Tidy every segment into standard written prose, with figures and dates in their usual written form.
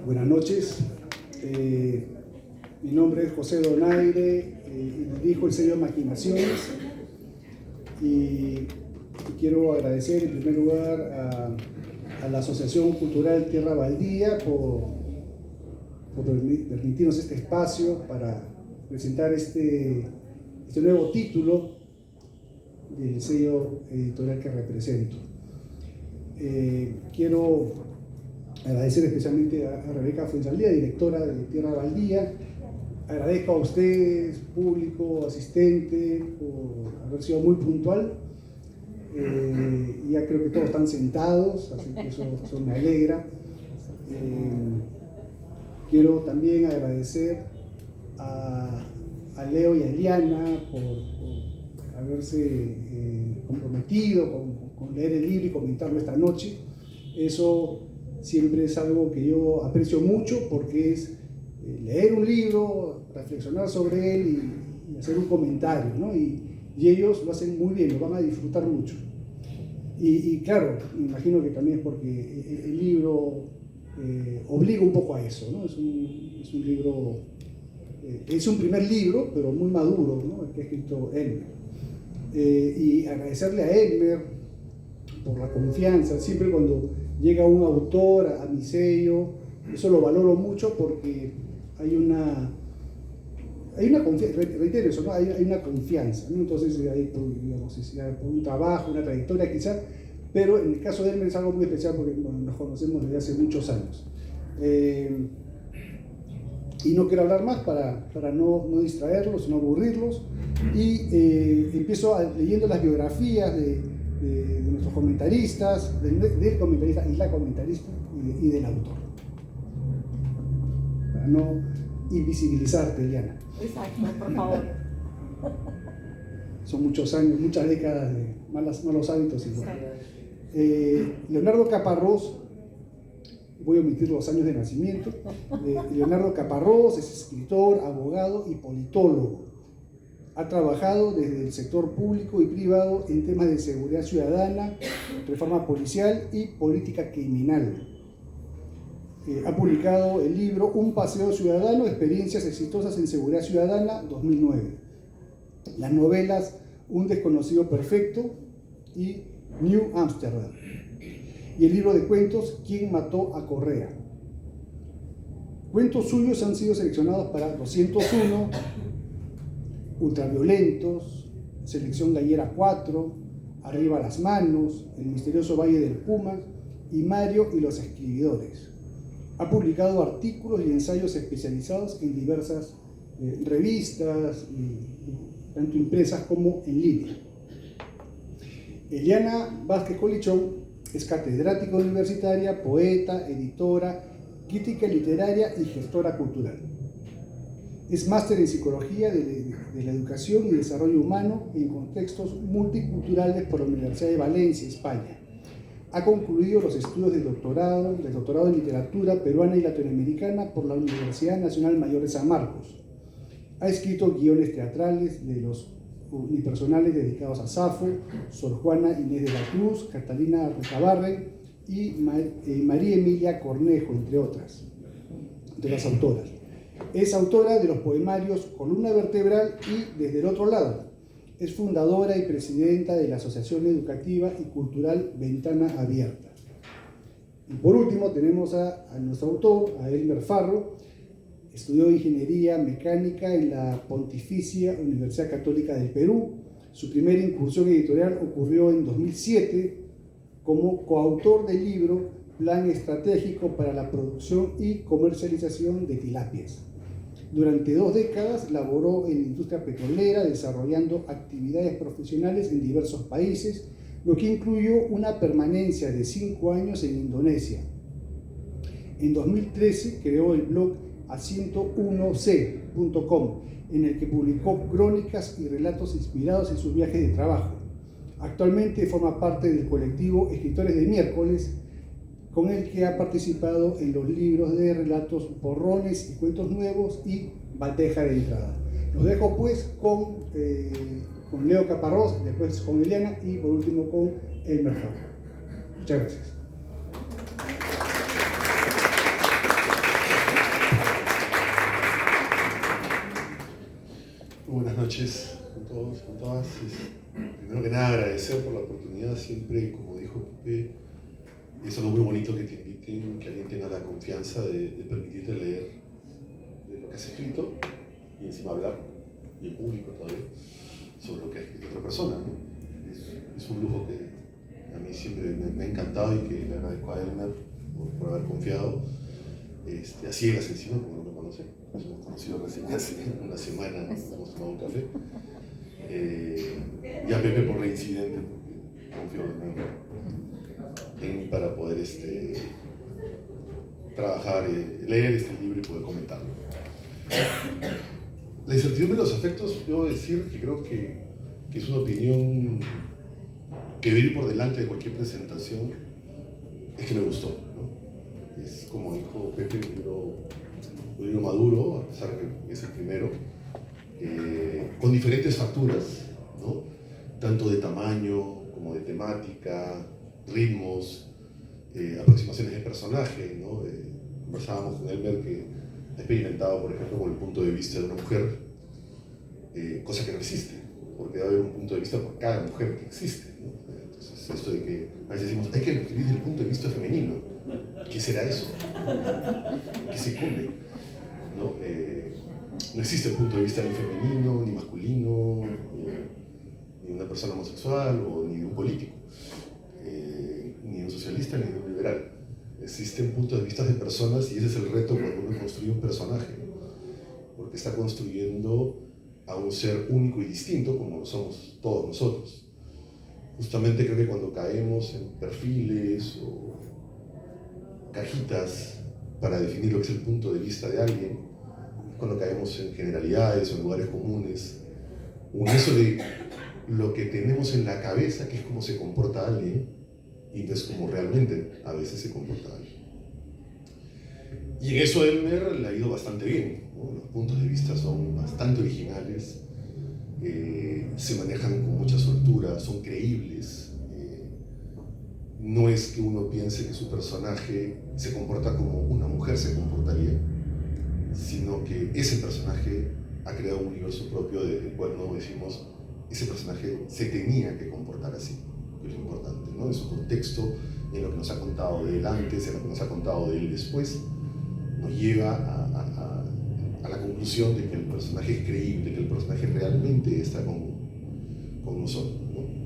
Buenas noches. Mi nombre es José Donaire y dirijo el sello Maquinaciones. Y quiero agradecer en primer lugar a la Asociación Cultural Tierra Baldía por permitirnos este espacio para presentar este nuevo título del sello editorial que represento. Quiero agradecer especialmente a Rebeca Fuenzalía, directora de Tierra Baldía. Agradezco a ustedes, público, asistente, por haber sido muy puntual. Ya creo que todos están sentados, así que eso me alegra. Quiero también agradecer a Leo y a Eliana por haberse comprometido con leer el libro y comentarlo esta noche. Eso siempre es algo que yo aprecio mucho, porque es leer un libro, reflexionar sobre él y hacer un comentario, ¿no? Y ellos lo hacen muy bien, lo van a disfrutar mucho. Y claro, me imagino que también es porque el libro obliga un poco a eso, ¿no? Es un libro, es un primer libro, pero muy maduro, ¿no? El que ha escrito Elmer. Y agradecerle a Elmer por la confianza. Siempre cuando llega un autor a mi sello, eso lo valoro mucho, porque hay una confianza, reitero eso, ¿no? Hay una confianza, ¿no? Entonces hay, digamos, un trabajo, una trayectoria quizás, pero en el caso de Elmer es algo muy especial porque nos conocemos desde hace muchos años. Y no quiero hablar más para no distraerlos, no aburrirlos, y empiezo leyendo las biografías de nuestros comentaristas, del comentarista y la comentarista y del autor, para no invisibilizarte, Eliana. Exacto, por favor. Son muchos años, muchas décadas de malos hábitos igual. Leonardo Caparrós, voy a omitir los años de nacimiento. Leonardo Caparrós es escritor, abogado y politólogo. Ha trabajado desde el sector público y privado en temas de seguridad ciudadana, reforma policial y política criminal. Ha publicado el libro Un paseo ciudadano, experiencias exitosas en seguridad ciudadana, 2009. Las novelas Un desconocido perfecto y New Amsterdam. Y el libro de cuentos ¿Quién mató a Correa? Cuentos suyos han sido seleccionados para 201, Ultraviolentos, Selección Gallera 4, Arriba las manos, El misterioso Valle del Puma y Mario y los escribidores. Ha publicado artículos y ensayos especializados en diversas revistas, tanto impresas como en línea. Eliana Vázquez Colichón es catedrática universitaria, poeta, editora, crítica literaria y gestora cultural. Es máster en Psicología de la Educación y Desarrollo Humano en contextos multiculturales por la Universidad de Valencia, España. Ha concluido los estudios de doctorado en Literatura Peruana y Latinoamericana por la Universidad Nacional Mayor de San Marcos. Ha escrito guiones teatrales de los unipersonales dedicados a Safo, Sor Juana Inés de la Cruz, Catalina Recabarren y María Emilia Cornejo, entre otras, de las autoras. Es autora de los poemarios Columna Vertebral y Desde el otro lado. Es fundadora y presidenta de la Asociación Educativa y Cultural Ventana Abierta. Y por último tenemos a nuestro autor, a Elmer Farro. Estudió Ingeniería Mecánica en la Pontificia Universidad Católica del Perú. Su primera incursión editorial ocurrió en 2007 como coautor del libro Plan Estratégico para la Producción y Comercialización de Tilapias. Durante 2 décadas laboró en la industria petrolera, desarrollando actividades profesionales en diversos países, lo que incluyó una permanencia de 5 años en Indonesia. En 2013 creó el blog a101c.com, en el que publicó crónicas y relatos inspirados en sus viajes de trabajo. Actualmente forma parte del colectivo Escritores de Miércoles, con el que ha participado en los libros de relatos Borrones y Cuentos Nuevos y Bandeja de Entrada. Los dejo pues con Leo Caparrós, después con Eliana y por último con Elmer Farro. Muchas gracias. noches con todos, con todas. Primero que nada, agradecer por la oportunidad. Siempre, como dijo Pepe, es algo muy bonito que te inviten, que alguien tenga la confianza de permitirte leer de lo que has escrito y encima hablar, y en público todavía, sobre lo que ha escrito otra persona, ¿no? Es un lujo que a mí siempre me ha encantado y que le agradezco a Elmer por haber confiado. A ciegas encima, como no me conoce. Nos hemos conocido recién hace una semana, hemos tomado un café. Y a Pepe por reincidente, porque confió en mí para poder trabajar, leer este libro y poder comentarlo. La incertidumbre de los afectos, debo decir que creo que es una opinión que debe ir por delante de cualquier presentación, es que me gustó, ¿no? Es como dijo Pepe, un libro maduro, a pesar de que es el primero, con diferentes facturas, ¿no? Tanto de tamaño como de temática, ritmos, aproximaciones de personaje, ¿no? Conversábamos con Elmer que ha experimentado, por ejemplo, con el punto de vista de una mujer, cosa que no existe, porque debe haber un punto de vista por cada mujer que existe, ¿no? Entonces, esto de que a veces decimos, hay que escribir desde el punto de vista femenino. ¿Qué será eso? ¿Qué se come? ¿No? No existe el punto de vista ni femenino, ni masculino, ni de una persona homosexual, ni de un político, ni de un socialista, ni de un liberal. Existen puntos de vista de personas y ese es el reto cuando uno construye un personaje, porque está construyendo a un ser único y distinto como lo somos todos nosotros. Justamente creo que cuando caemos en perfiles o cajitas para definir lo que es el punto de vista de alguien, cuando caemos en generalidades o en lugares comunes, o en eso de lo que tenemos en la cabeza, que es cómo se comporta alguien, y no es como realmente a veces se comporta alguien. Y en eso Elmer le ha ido bastante bien, ¿no? Los puntos de vista son bastante originales, se manejan con mucha soltura, son creíbles. No es que uno piense que su personaje se comporta como una mujer se comportaría, sino que ese personaje ha creado un universo propio del cual no decimos ese personaje se tenía que comportar así, que es lo importante, ¿no? En su contexto, en lo que nos ha contado de él antes, en lo que nos ha contado de él después, nos lleva a la conclusión de que el personaje es creíble, que el personaje realmente está con nosotros, ¿no?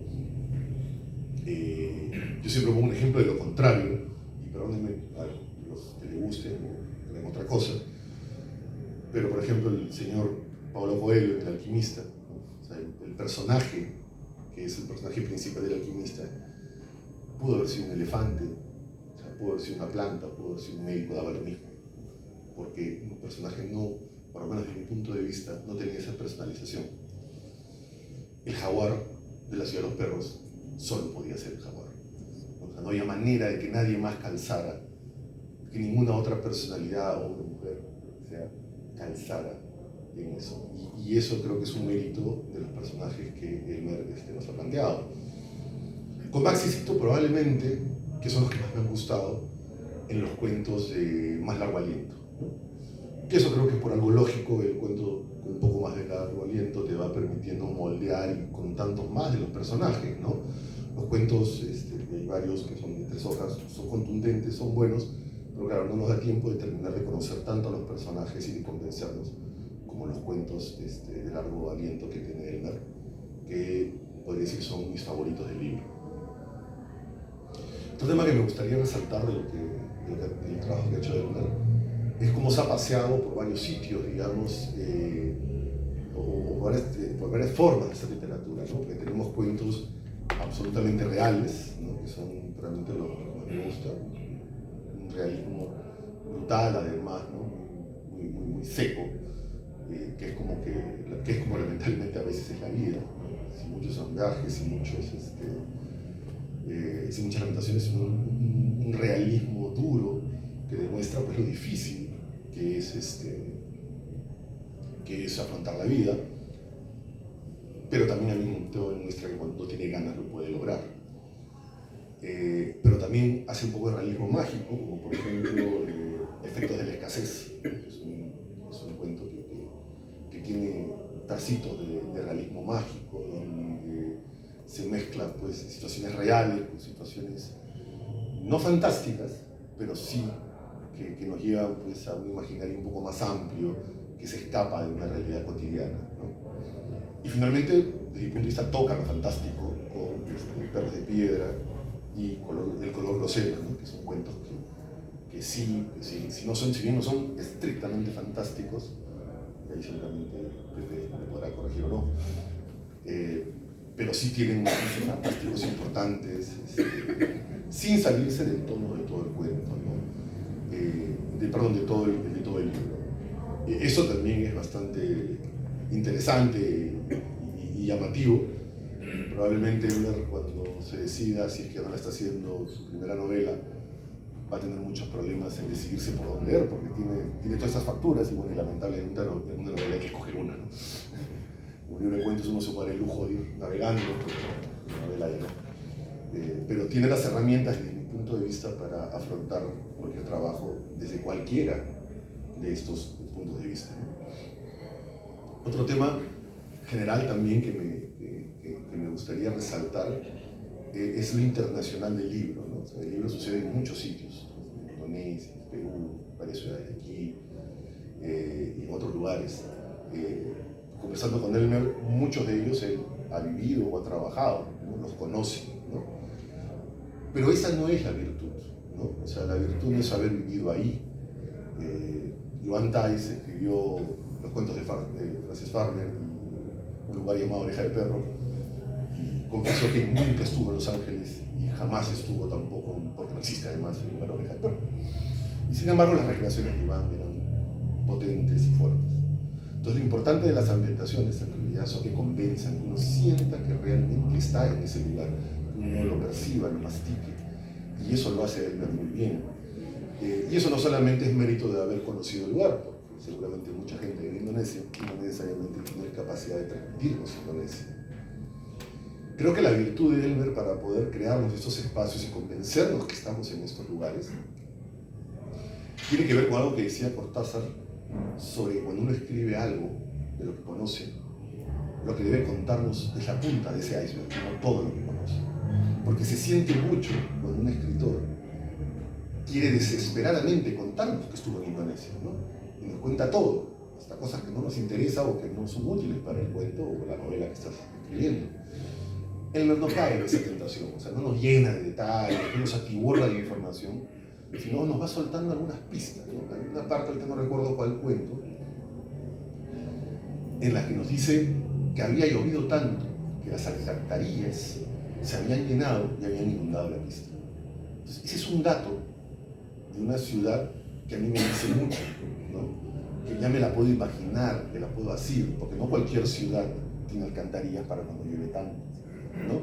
Yo siempre pongo un ejemplo de lo contrario, y perdónenme a los que le gusten o creen otra cosa, pero por ejemplo el señor Paulo Coelho, el alquimista, ¿no? O sea, el personaje, que es el personaje principal del alquimista, pudo haber sido un elefante, o sea, pudo haber sido una planta, pudo haber sido un médico, daba lo mismo, porque un personaje no, por lo menos desde mi punto de vista, no tenía esa personalización. El jaguar de la ciudad de los perros solo podía ser el jaguar. O sea, no había manera de que nadie más calzara, que ninguna otra personalidad o una mujer, o sea, calzara en eso. Y eso creo que es un mérito de los personajes que Elmer nos ha planteado. Con Max insisto probablemente, que son los que más me han gustado, en los cuentos de más largo aliento, ¿no? Que eso creo que es por algo lógico, el cuento con un poco más de largo aliento te va permitiendo moldear y con tantos más de los personajes, ¿no? Los cuentos, hay varios que son de 3 hojas, son contundentes, son buenos, pero claro, no nos da tiempo de terminar de conocer tanto a los personajes y de convencernos como los cuentos de largo aliento que tiene Elmer, que podría decir son mis favoritos del libro. Otro tema que me gustaría resaltar del trabajo que ha hecho Elmer es cómo se ha paseado por varios sitios, digamos, o por varias formas de esta literatura, ¿no? Que tenemos cuentos absolutamente reales, ¿no? Que son realmente lo que más me gusta, un realismo brutal además, ¿no? Muy seco, que es como lamentablemente a veces es la vida, ¿no? Sin muchos sondajes, sin muchas lamentaciones, un realismo duro que demuestra pues lo difícil que es afrontar la vida, pero también al mismo tiempo demuestra que cuando tiene ganas lo puede lograr. Pero también hace un poco de realismo mágico, como por ejemplo Efectos de la escasez. Es un cuento que tiene trocitos de realismo mágico, donde se mezclan pues, situaciones reales con situaciones no fantásticas, pero sí que nos llevan pues, a un imaginario un poco más amplio, que se escapa de una realidad cotidiana, ¿no? Y finalmente, desde mi punto de vista, toca lo fantástico con Perros de Piedra y El color grosero, ¿no? Que son cuentos si bien no son estrictamente fantásticos, y ahí seguramente me podrá corregir o no, pero sí tienen matices fantásticos importantes, sin salirse del tono de todo el cuento, ¿no? De todo el libro. Eso también es bastante interesante y llamativo. Probablemente Elmer, cuando se decida, si es que ahora está haciendo su primera novela, va a tener muchos problemas en decidirse por dónde leer, porque tiene todas esas facturas y, bueno, y lamentablemente en una novela hay que escoger una, ¿no? Un libro de cuentos uno se puede dar el lujo de ir navegando, una novela ya no. Pero tiene las herramientas, desde mi punto de vista, para afrontar cualquier trabajo desde cualquiera de estos puntos de vista, ¿no? Otro tema general también que me gustaría resaltar es lo internacional del libro, ¿no? O sea, el libro sucede en muchos sitios, en Indonesia, en Perú, varias ciudades de aquí y en otros lugares. Conversando con Elmer, muchos de ellos él ha vivido o ha trabajado, ¿no? Los conoce, ¿no? Pero esa no es la virtud, ¿no? O sea, la virtud no es haber vivido ahí. Joan Thais escribió los cuentos de Francis Farmer, Un lugar llamado Oreja de Perro, y confesó que nunca estuvo en Los Ángeles y jamás estuvo tampoco, porque no existe además el lugar Oreja de Perro. Y sin embargo las recreaciones de Iván eran potentes y fuertes. Entonces lo importante de las ambientaciones en realidad son que convenzan, que uno sienta que realmente está en ese lugar, que uno lo perciba, lo mastique, y eso lo hace Elmer muy bien. Y eso no solamente es mérito de haber conocido el lugar, porque seguramente mucha gente en Indonesia no necesariamente tiene capacidad de transmitirnos Indonesia. Creo que la virtud de Elmer para poder crearnos estos espacios y convencernos que estamos en estos lugares tiene que ver con algo que decía Cortázar sobre cuando uno escribe algo de lo que conoce, lo que debe contarnos es la punta de ese iceberg, no todo lo que conoce. Porque se siente mucho cuando un escritor quiere desesperadamente contarnos que estuvo en Indonesia, ¿no? Y nos cuenta todo, hasta cosas que no nos interesan o que no son útiles para el cuento o la novela que estás escribiendo. Él no cae en esa tentación, o sea, no nos llena de detalles, no nos atiborra de información, sino nos va soltando algunas pistas, ¿no? Hay una parte, ahorita no recuerdo cuál cuento, en la que nos dice que había llovido tanto que las alcantarillas se habían llenado y habían inundado la pista. Entonces, ese es un dato de una ciudad que a mí me dice mucho, ¿no? Que ya me la puedo imaginar, que la puedo asir, porque no cualquier ciudad tiene alcantarillas para cuando llueve tanto, ¿no?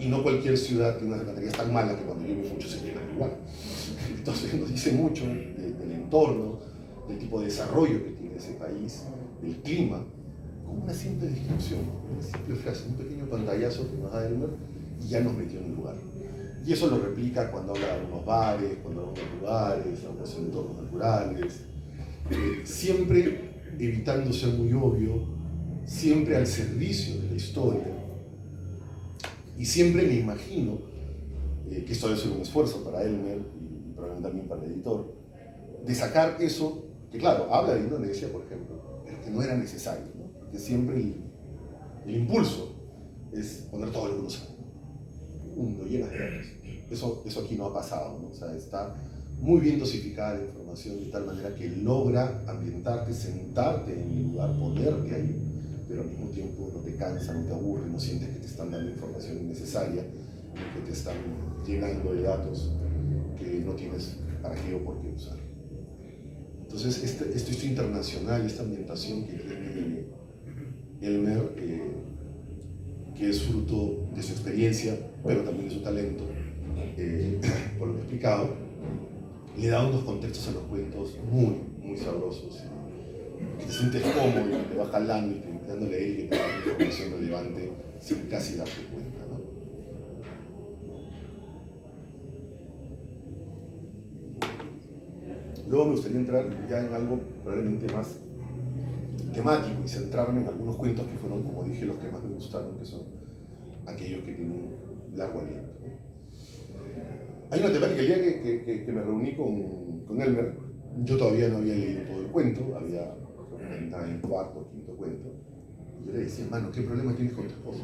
Y no cualquier ciudad tiene unas alcantarillas tan malas que cuando llueve mucho se llenan igual. Entonces nos dice mucho del entorno, del tipo de desarrollo que tiene ese país, del clima, con una simple descripción, una simple frase, un pequeño pantallazo que nos da Elmer y ya nos metió en el lugar. Y eso lo replica cuando habla de algunos bares, cuando habla de algunos lugares, algunos entornos naturales, siempre evitando ser muy obvio, siempre al servicio de la historia. Y siempre me imagino que esto debe ser un esfuerzo para Elmer y probablemente también para el editor, de sacar eso, que claro, habla de Indonesia, por ejemplo, pero que no era necesario, ¿no? Porque siempre el impulso es poner todo lo que uno sabe. Lo llenas de datos. Eso aquí no ha pasado, ¿no? O sea, está muy bien dosificada la información de tal manera que logra ambientarte, sentarte en el lugar, ponerte ahí, pero al mismo tiempo no te cansa, no te aburre, no sientes que te están dando información innecesaria, que te están llenando de datos que no tienes para qué o por qué usar. Entonces, esto internacional, esta ambientación que tiene Elmer, que es fruto de su experiencia, pero también de su talento, por lo que he explicado, le da unos contextos a los cuentos muy, muy sabrosos, que te sientes cómodo, que te va jalando y te dándole a él que te da información relevante sin casi darte cuenta, ¿no? Luego me gustaría entrar ya en algo probablemente más temático y centrarme en algunos cuentos que fueron, como dije, los que más me gustaron, que son aquellos que tienen largo aliento, ¿no? Hay una temática, el día que me reuní con Elmer, yo todavía no había leído todo el cuento, estaba en el cuarto o quinto cuento, y yo le decía, mano, ¿qué problema tienes con tu esposo?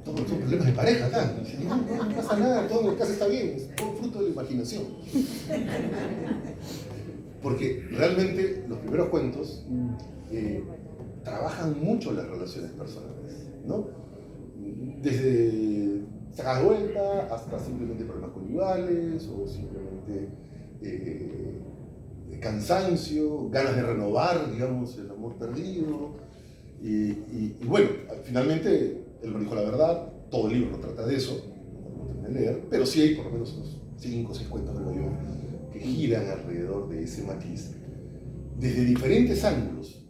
Todos son problemas de pareja acá. Y dice, no pasa nada, todo en el caso está bien, es todo fruto de la imaginación. Porque realmente los primeros cuentos trabajan mucho las relaciones personales, ¿no? Desde sacar vuelta hasta simplemente problemas conyugales o simplemente cansancio, ganas de renovar, digamos, el amor perdido. Y bueno, finalmente él me dijo la verdad, todo el libro no trata de eso, no terminé de leer, pero sí hay por lo menos unos 5 o 6 cuentos, creo yo, que giran alrededor de ese matiz, desde diferentes ángulos.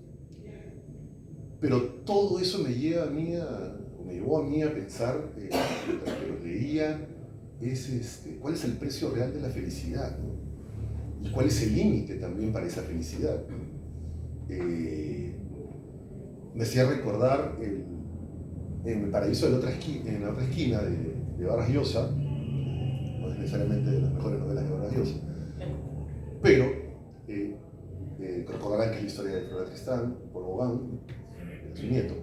Pero todo eso me llevó a mí a pensar, mientras que los leía, cuál es el precio real de la felicidad, ¿no? Y cuál es el límite también para esa felicidad. Me hacía recordar en El paraíso en la otra esquina de Vargas Llosa, no es necesariamente de las mejores novelas de Vargas Llosa, pero recordarán que es la historia de Flora Tristán, Paul Gauguin, su nieto.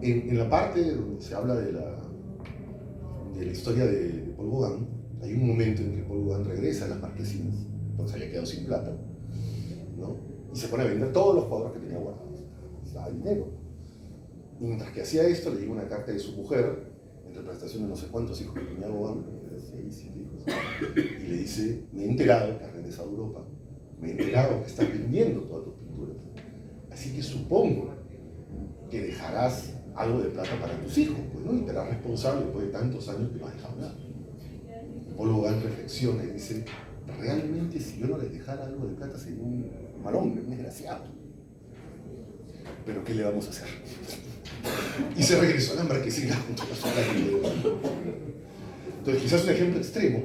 En la parte donde se habla de la historia de Paul Gauguin, hay un momento en que Paul Gauguin regresa a las marquesinas, porque se había quedado sin plata, ¿no? Y se pone a vender todos los cuadros que tenía guardados. Estaba el dinero. Y mientras que hacía esto, le llegó una carta de su mujer, en representación de no sé cuántos hijos que tenía Gauguin, 6, 7 hijos, y le dice, me he enterado que has regresado a Europa, me he enterado que estás vendiendo todas tus pinturas, así que supongo que dejarás algo de plata para tus hijos, pues, ¿no? Y te harás responsable después de tantos años que no has dejado nada. Paul Gauguin reflexiona y dice, realmente si yo no les dejara algo de plata sería un mal hombre, un desgraciado. Pero ¿qué le vamos a hacer? Y se regresó a la marquesina junto a la sola. Entonces quizás un ejemplo extremo,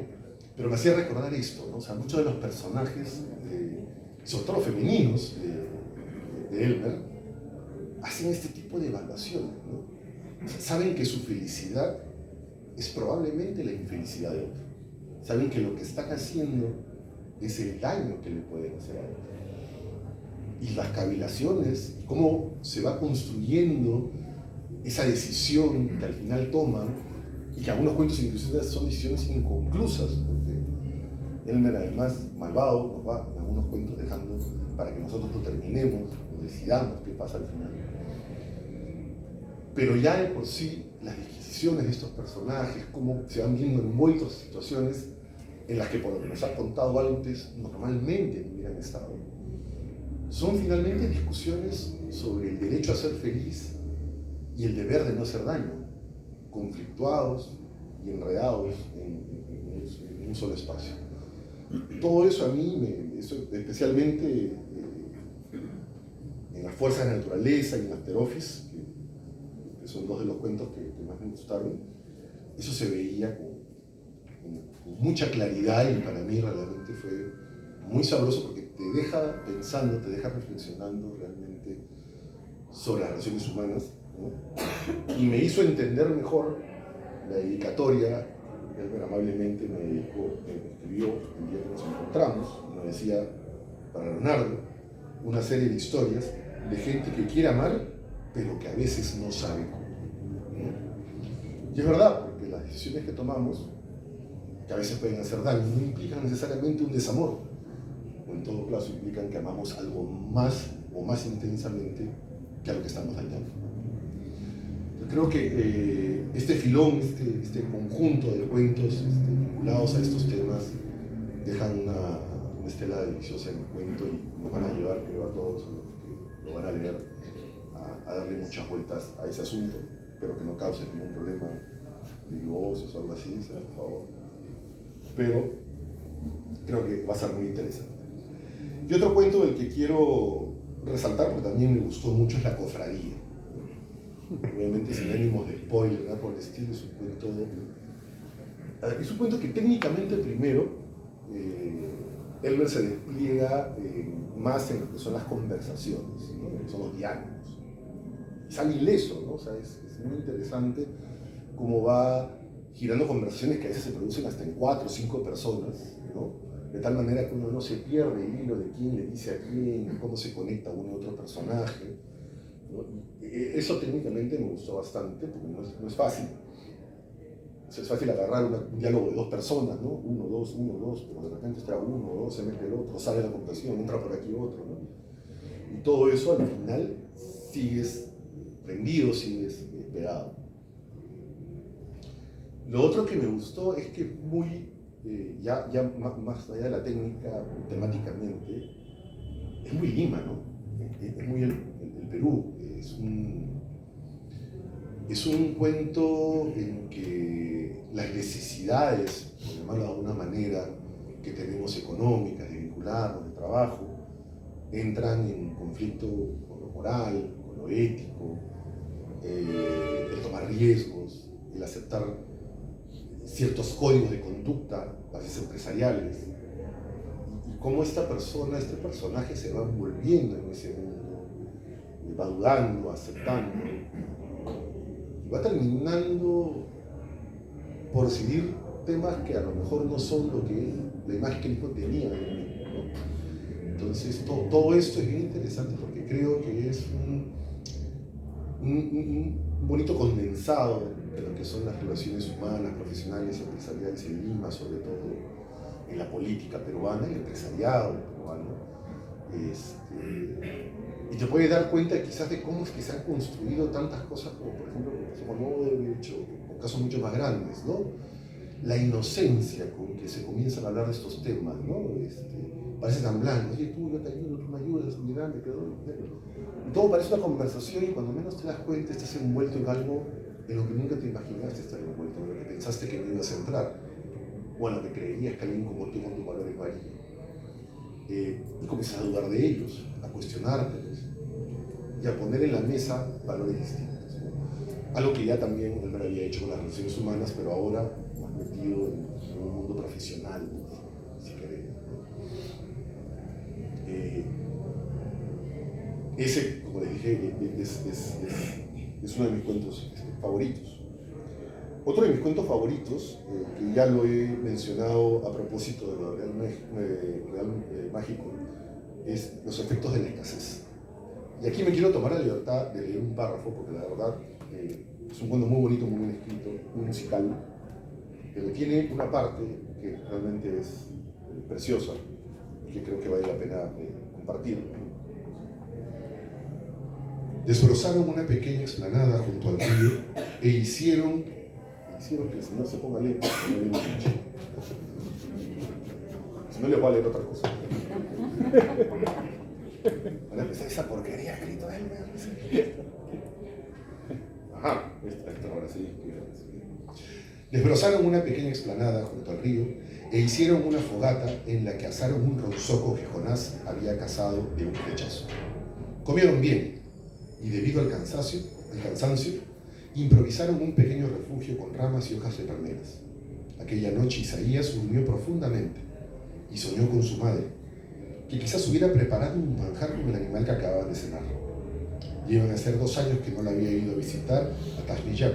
pero me hacía recordar esto, ¿no? O sea, muchos de los personajes, sobre todo los femeninos de Elmer, hacen este tipo de evaluaciones, ¿no? Saben que su felicidad es probablemente la infelicidad de otro. Saben que lo que están haciendo es el daño que le pueden hacer a otro. Y las cavilaciones, cómo se va construyendo esa decisión que al final toman, y que algunos cuentos inclusive son decisiones inconclusas, porque Elmer, además, malvado, nos va en algunos cuentos dejando para que nosotros lo terminemos, o decidamos qué pasa al final. Pero ya de por sí, las decisiones de estos personajes, cómo se van viendo envueltos en situaciones en las que, por lo que nos ha contado antes, normalmente no hubieran estado, son finalmente discusiones sobre el derecho a ser feliz y el deber de no hacer daño, conflictuados y enredados en un solo espacio. Todo eso a mí, especialmente en Las fuerzas de la naturaleza y en After Office, que son dos de los cuentos que más me gustaron, eso se veía con mucha claridad y para mí realmente fue muy sabroso porque te deja pensando, te deja reflexionando realmente sobre las relaciones humanas, ¿no? Y me hizo entender mejor la dedicatoria que él amablemente me escribió el día que nos encontramos, y nos decía, para Leonardo, una serie de historias de gente que quiere amar, pero que a veces no sabe cómo, ¿no? Y es verdad, porque las decisiones que tomamos, que a veces pueden hacer daño, no implican necesariamente un desamor, o en todo caso implican que amamos algo más o más intensamente que a lo que estamos dañando. Yo creo que este filón, este conjunto de cuentos vinculados a estos temas dejan una estela deliciosa en el cuento y nos van a llevar, creo, a todos los que lo van a leer a darle muchas vueltas a ese asunto, pero que no cause ningún problema de negocios o algo así, por favor. Pero creo que va a ser muy interesante. Y otro cuento del que quiero resaltar, porque también me gustó mucho, es La cofradía. Obviamente sin ánimos de spoiler, ¿verdad? Por el estilo, es un cuento que técnicamente primero Elmer se despliega en más en lo que son las conversaciones, ¿no? En lo que son los diálogos. Y sale ileso, ¿no? O sea, es muy interesante cómo va girando conversaciones que a veces se producen hasta en 4 o 5 personas, ¿no? De tal manera que uno no se pierde el hilo de quién le dice a quién, cómo se conecta uno a otro personaje, ¿no? Y eso técnicamente me gustó bastante, porque no es fácil. Es fácil agarrar un diálogo de 2 personas, ¿no? 1, 2, 1, 2, pero de repente está 1, 2, se mete el otro, sale la conversación, entra por aquí otro, ¿no? Y todo eso al final sigues prendido, sigues pegado. Lo otro que me gustó es que muy, ya más allá de la técnica, temáticamente, es muy Lima, ¿no? Es muy el Perú. Es un cuento en que las necesidades, por llamarlo de alguna manera, que tenemos económicas, de vincularnos, de trabajo, entran en conflicto con lo moral, con lo ético, el tomar riesgos, el aceptar ciertos códigos de conducta, a veces empresariales, y cómo esta persona, este personaje se va envolviendo en ese mundo, va dudando, aceptando, y va terminando por decidir temas que a lo mejor no son lo que la imagen que el hijo tenía de él, ¿no? Entonces todo esto es bien interesante porque creo que es un bonito condensado de lo que son las relaciones humanas, profesionales y empresariales en Lima, sobre todo en la política peruana, el empresariado peruano. Y te puedes dar cuenta quizás de cómo es que se han construido tantas cosas, como por ejemplo con Odebrecht o casos mucho más grandes, ¿no? La inocencia con que se comienzan a hablar de estos temas, ¿no? Parece tan blanco, oye, tú, yo te ayudo, tú me ayudas, mira, me quedo. Y todo parece una conversación y cuando menos te das cuenta estás envuelto en algo en lo que nunca te imaginaste estar envuelto, en lo que pensaste que no ibas a entrar, o en lo que creías que alguien como tú con tus valores varía. Y comienzas a dudar de ellos, a cuestionártelos y a poner en la mesa valores distintos, ¿no? Algo que ya también él me había hecho con las relaciones humanas, pero ahora más metido en un mundo profesional, si querés, ¿no? Ese, como les dije, es uno de mis cuentos favoritos. Otro de mis cuentos favoritos, que ya lo he mencionado a propósito de lo real mágico, es Los efectos de la escasez. Y aquí me quiero tomar la libertad de leer un párrafo, porque la verdad es un cuento muy bonito, muy bien escrito, muy musical, pero tiene una parte que realmente es preciosa y que creo que vale la pena compartir. Desbrozaron una pequeña explanada junto al río e hicieron que el señor se ponga lento, si no le voy a leer otra cosa. Van a empezar esa porquería escrito él. Ajá, esto ahora sí. Desbrozaron una pequeña explanada junto al río e hicieron una fogata en la que asaron un ronzoco que Jonás había cazado de un flechazo. Comieron bien y debido al cansancio, improvisaron un pequeño refugio con ramas y hojas de palmeras. Aquella noche Isaías durmió profundamente y soñó con su madre, que quizás hubiera preparado un manjar con el animal que acababan de cenar. Llevan a ser 2 años que no la había ido a visitar a Tashmiyab.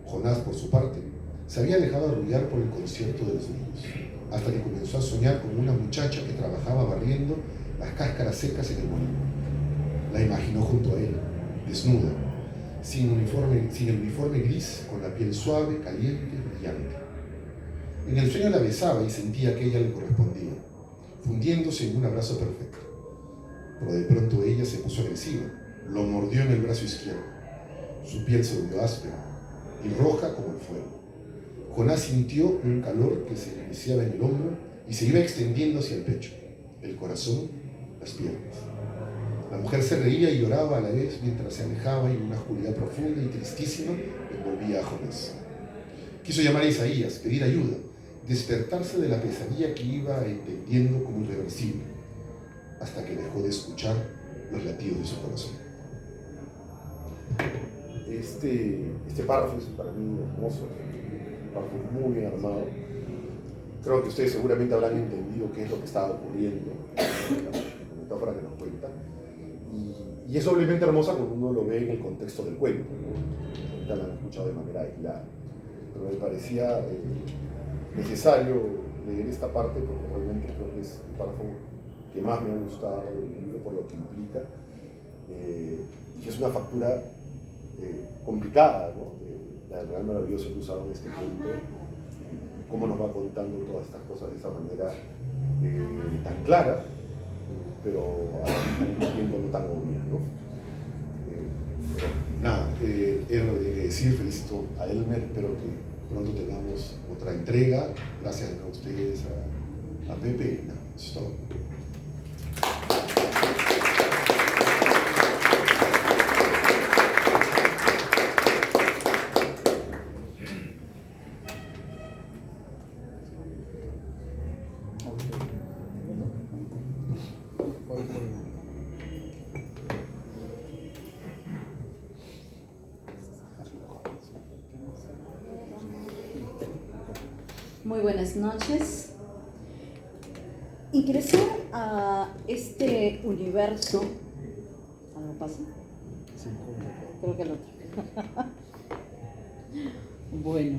Jonás, por su parte, se había dejado arrullar por el concierto de los niños, hasta que comenzó a soñar con una muchacha que trabajaba barriendo las cáscaras secas en el molino. La imaginó junto a él, desnuda, sin el uniforme gris, con la piel suave, caliente, brillante. En el sueño la besaba y sentía que ella le correspondía, fundiéndose en un abrazo perfecto. Pero de pronto ella se puso agresiva, lo mordió en el brazo izquierdo. Su piel se volvió áspera y roja como el fuego. Jonás sintió un calor que se le iniciaba en el hombro y se iba extendiendo hacia el pecho, el corazón, las piernas. La mujer se reía y lloraba a la vez mientras se alejaba y una oscuridad profunda y tristísima envolvía a Jonás. Quiso llamar a Isaías, pedir ayuda, despertarse de la pesadilla que iba entendiendo como irreversible, hasta que dejó de escuchar los latidos de su corazón. Este párrafo es para mí hermoso, un párrafo muy bien armado. Creo que ustedes seguramente habrán entendido qué es lo que estaba ocurriendo. metáfora que nos cuenta. Y es doblemente hermosa cuando uno lo ve en el contexto del cuento, ¿no? Ahorita la han escuchado de manera aislada, pero me parecía necesario leer esta parte porque realmente creo que es el párrafo que más me ha gustado del libro por lo que implica, y que es una factura complicada, ¿no? La del Real Maravilloso que usaron en este cuento, cómo nos va contando todas estas cosas de esa manera tan clara, pero al mismo tiempo no tan obvia, ¿no? Pero nada, era lo que tenía que decir. Felicito a Elmer, espero que pronto tengamos otra entrega. Gracias a ustedes, a Pepe, y nada, eso es todo. Muy buenas noches. Ingresar a este universo. ¿Algo pasa? Sí. Creo que el otro. Bueno,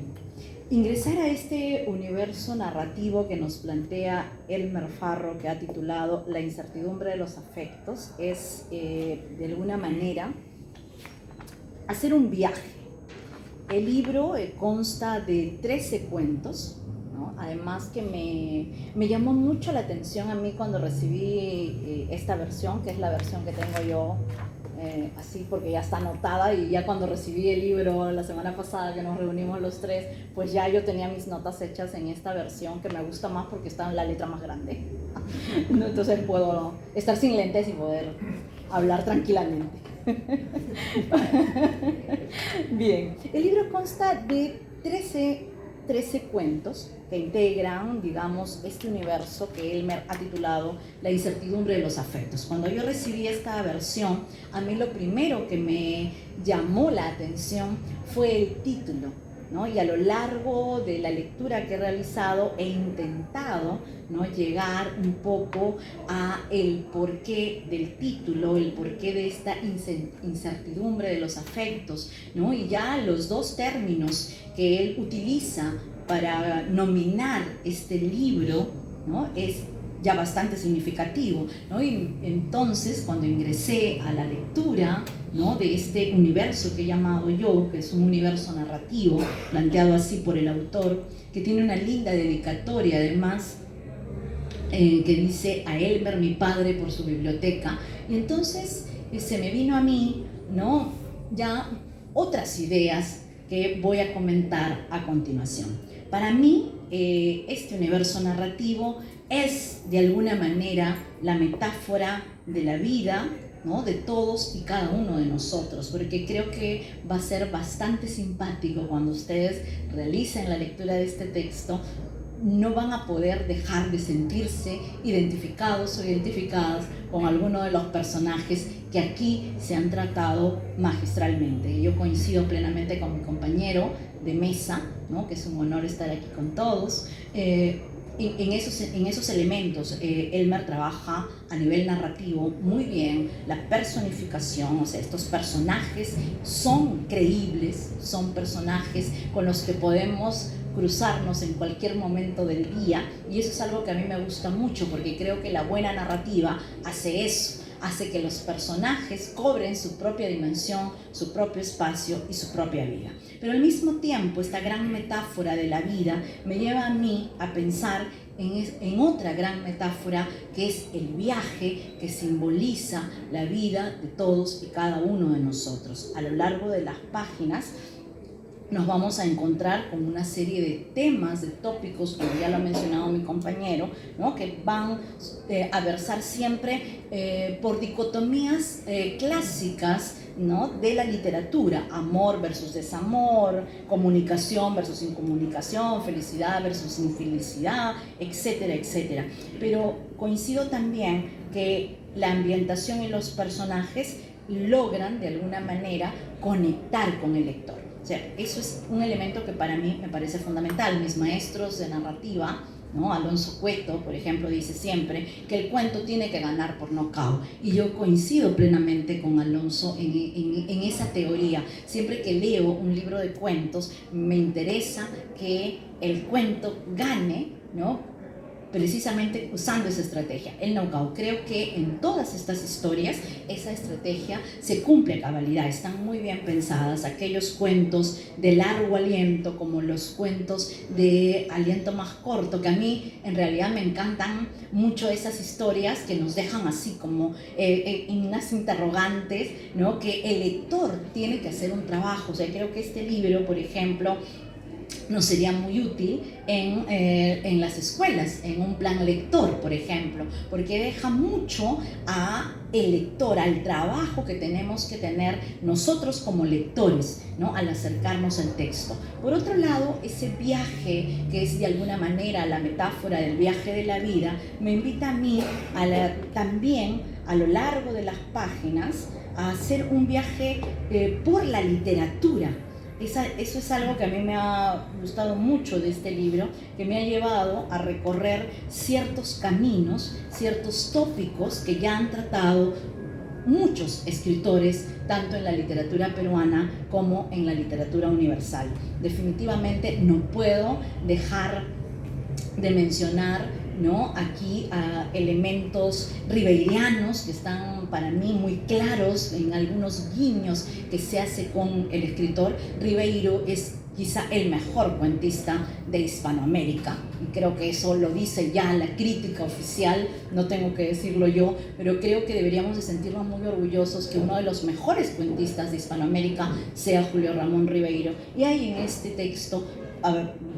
ingresar a este universo narrativo que nos plantea Elmer Farro, que ha titulado La incertidumbre de los afectos, es de alguna manera hacer un viaje. El libro consta de 13 cuentos, ¿no? Además que me llamó mucho la atención a mí cuando recibí esta versión, que es la versión que tengo yo, así porque ya está anotada, y ya cuando recibí el libro la semana pasada que nos reunimos los tres, pues ya yo tenía mis notas hechas en esta versión que me gusta más porque está en la letra más grande. ¿No? Entonces puedo estar sin lentes y poder hablar tranquilamente. Bien, el libro consta de 13 cuentos que integran, digamos, este universo que Elmer ha titulado La incertidumbre de los afectos. Cuando yo recibí esta versión, a mí lo primero que me llamó la atención fue el título, ¿no? Y a lo largo de la lectura que he realizado he intentado, ¿no?, llegar un poco a el porqué del título, el porqué de esta incertidumbre de los afectos, ¿no? Y ya los dos términos que él utiliza para nominar este libro, ¿no?, es ya bastante significativo, ¿no? Y entonces, cuando ingresé a la lectura, ¿no?, de este universo que he llamado yo, que es un universo narrativo, planteado así por el autor, que tiene una linda dedicatoria además, que dice: a Elmer, mi padre, por su biblioteca. Y entonces se me vino a mí, ¿no?, ya otras ideas que voy a comentar a continuación. Para mí, este universo narrativo es de alguna manera la metáfora de la vida, ¿no?, de todos y cada uno de nosotros, porque creo que va a ser bastante simpático cuando ustedes realicen la lectura de este texto. No van a poder dejar de sentirse identificados o identificadas con alguno de los personajes que aquí se han tratado magistralmente. Yo coincido plenamente con mi compañero de mesa, ¿no?, que es un honor estar aquí con todos. En esos elementos Elmer trabaja a nivel narrativo muy bien la personificación, o sea, estos personajes son creíbles, son personajes con los que podemos cruzarnos en cualquier momento del día, y eso es algo que a mí me gusta mucho, porque creo que la buena narrativa hace eso, hace que los personajes cobren su propia dimensión, su propio espacio y su propia vida. Pero al mismo tiempo, esta gran metáfora de la vida me lleva a mí a pensar en otra gran metáfora, que es el viaje que simboliza la vida de todos y cada uno de nosotros. A lo largo de las páginas nos vamos a encontrar con una serie de temas, de tópicos, como ya lo ha mencionado mi compañero, ¿no?, que van a versar siempre por dicotomías clásicas, ¿no?, de la literatura: amor versus desamor, comunicación versus incomunicación, felicidad versus infelicidad, etcétera, etcétera. Pero coincido también que la ambientación y los personajes logran de alguna manera conectar con el lector. O sea, eso es un elemento que para mí me parece fundamental. Mis maestros de narrativa, ¿no? Alonso Cueto, por ejemplo, dice siempre que el cuento tiene que ganar por nocaut, y yo coincido plenamente con Alonso en esa teoría. Siempre que leo un libro de cuentos, me interesa que el cuento gane, ¿no? Precisamente usando esa estrategia, el knockout. Creo que en todas estas historias esa estrategia se cumple a cabalidad, están muy bien pensadas. Aquellos cuentos de largo aliento, como los cuentos de aliento más corto, que a mí en realidad me encantan mucho esas historias que nos dejan así como unas interrogantes, ¿no? Que el lector tiene que hacer un trabajo. O sea, creo que este libro, por ejemplo, nos sería muy útil en las escuelas, en un plan lector, por ejemplo, porque deja mucho a el lector, al trabajo que tenemos que tener nosotros como lectores, ¿no? Al acercarnos al texto. Por otro lado, ese viaje, que es de alguna manera la metáfora del viaje de la vida, me invita a mí también a lo largo de las páginas a hacer un viaje por la literatura. Eso es algo que a mí me ha gustado mucho de este libro, que me ha llevado a recorrer ciertos caminos, ciertos tópicos que ya han tratado muchos escritores, tanto en la literatura peruana como en la literatura universal. Definitivamente no puedo dejar de mencionar, ¿no? Aquí elementos ribeirianos que están para mí muy claros en algunos guiños que se hace con el escritor. Ribeiro es quizá el mejor cuentista de Hispanoamérica, y creo que eso lo dice ya la crítica oficial, no tengo que decirlo yo, pero creo que deberíamos de sentirnos muy orgullosos que uno de los mejores cuentistas de Hispanoamérica sea Julio Ramón Ribeiro. Y hay en este texto,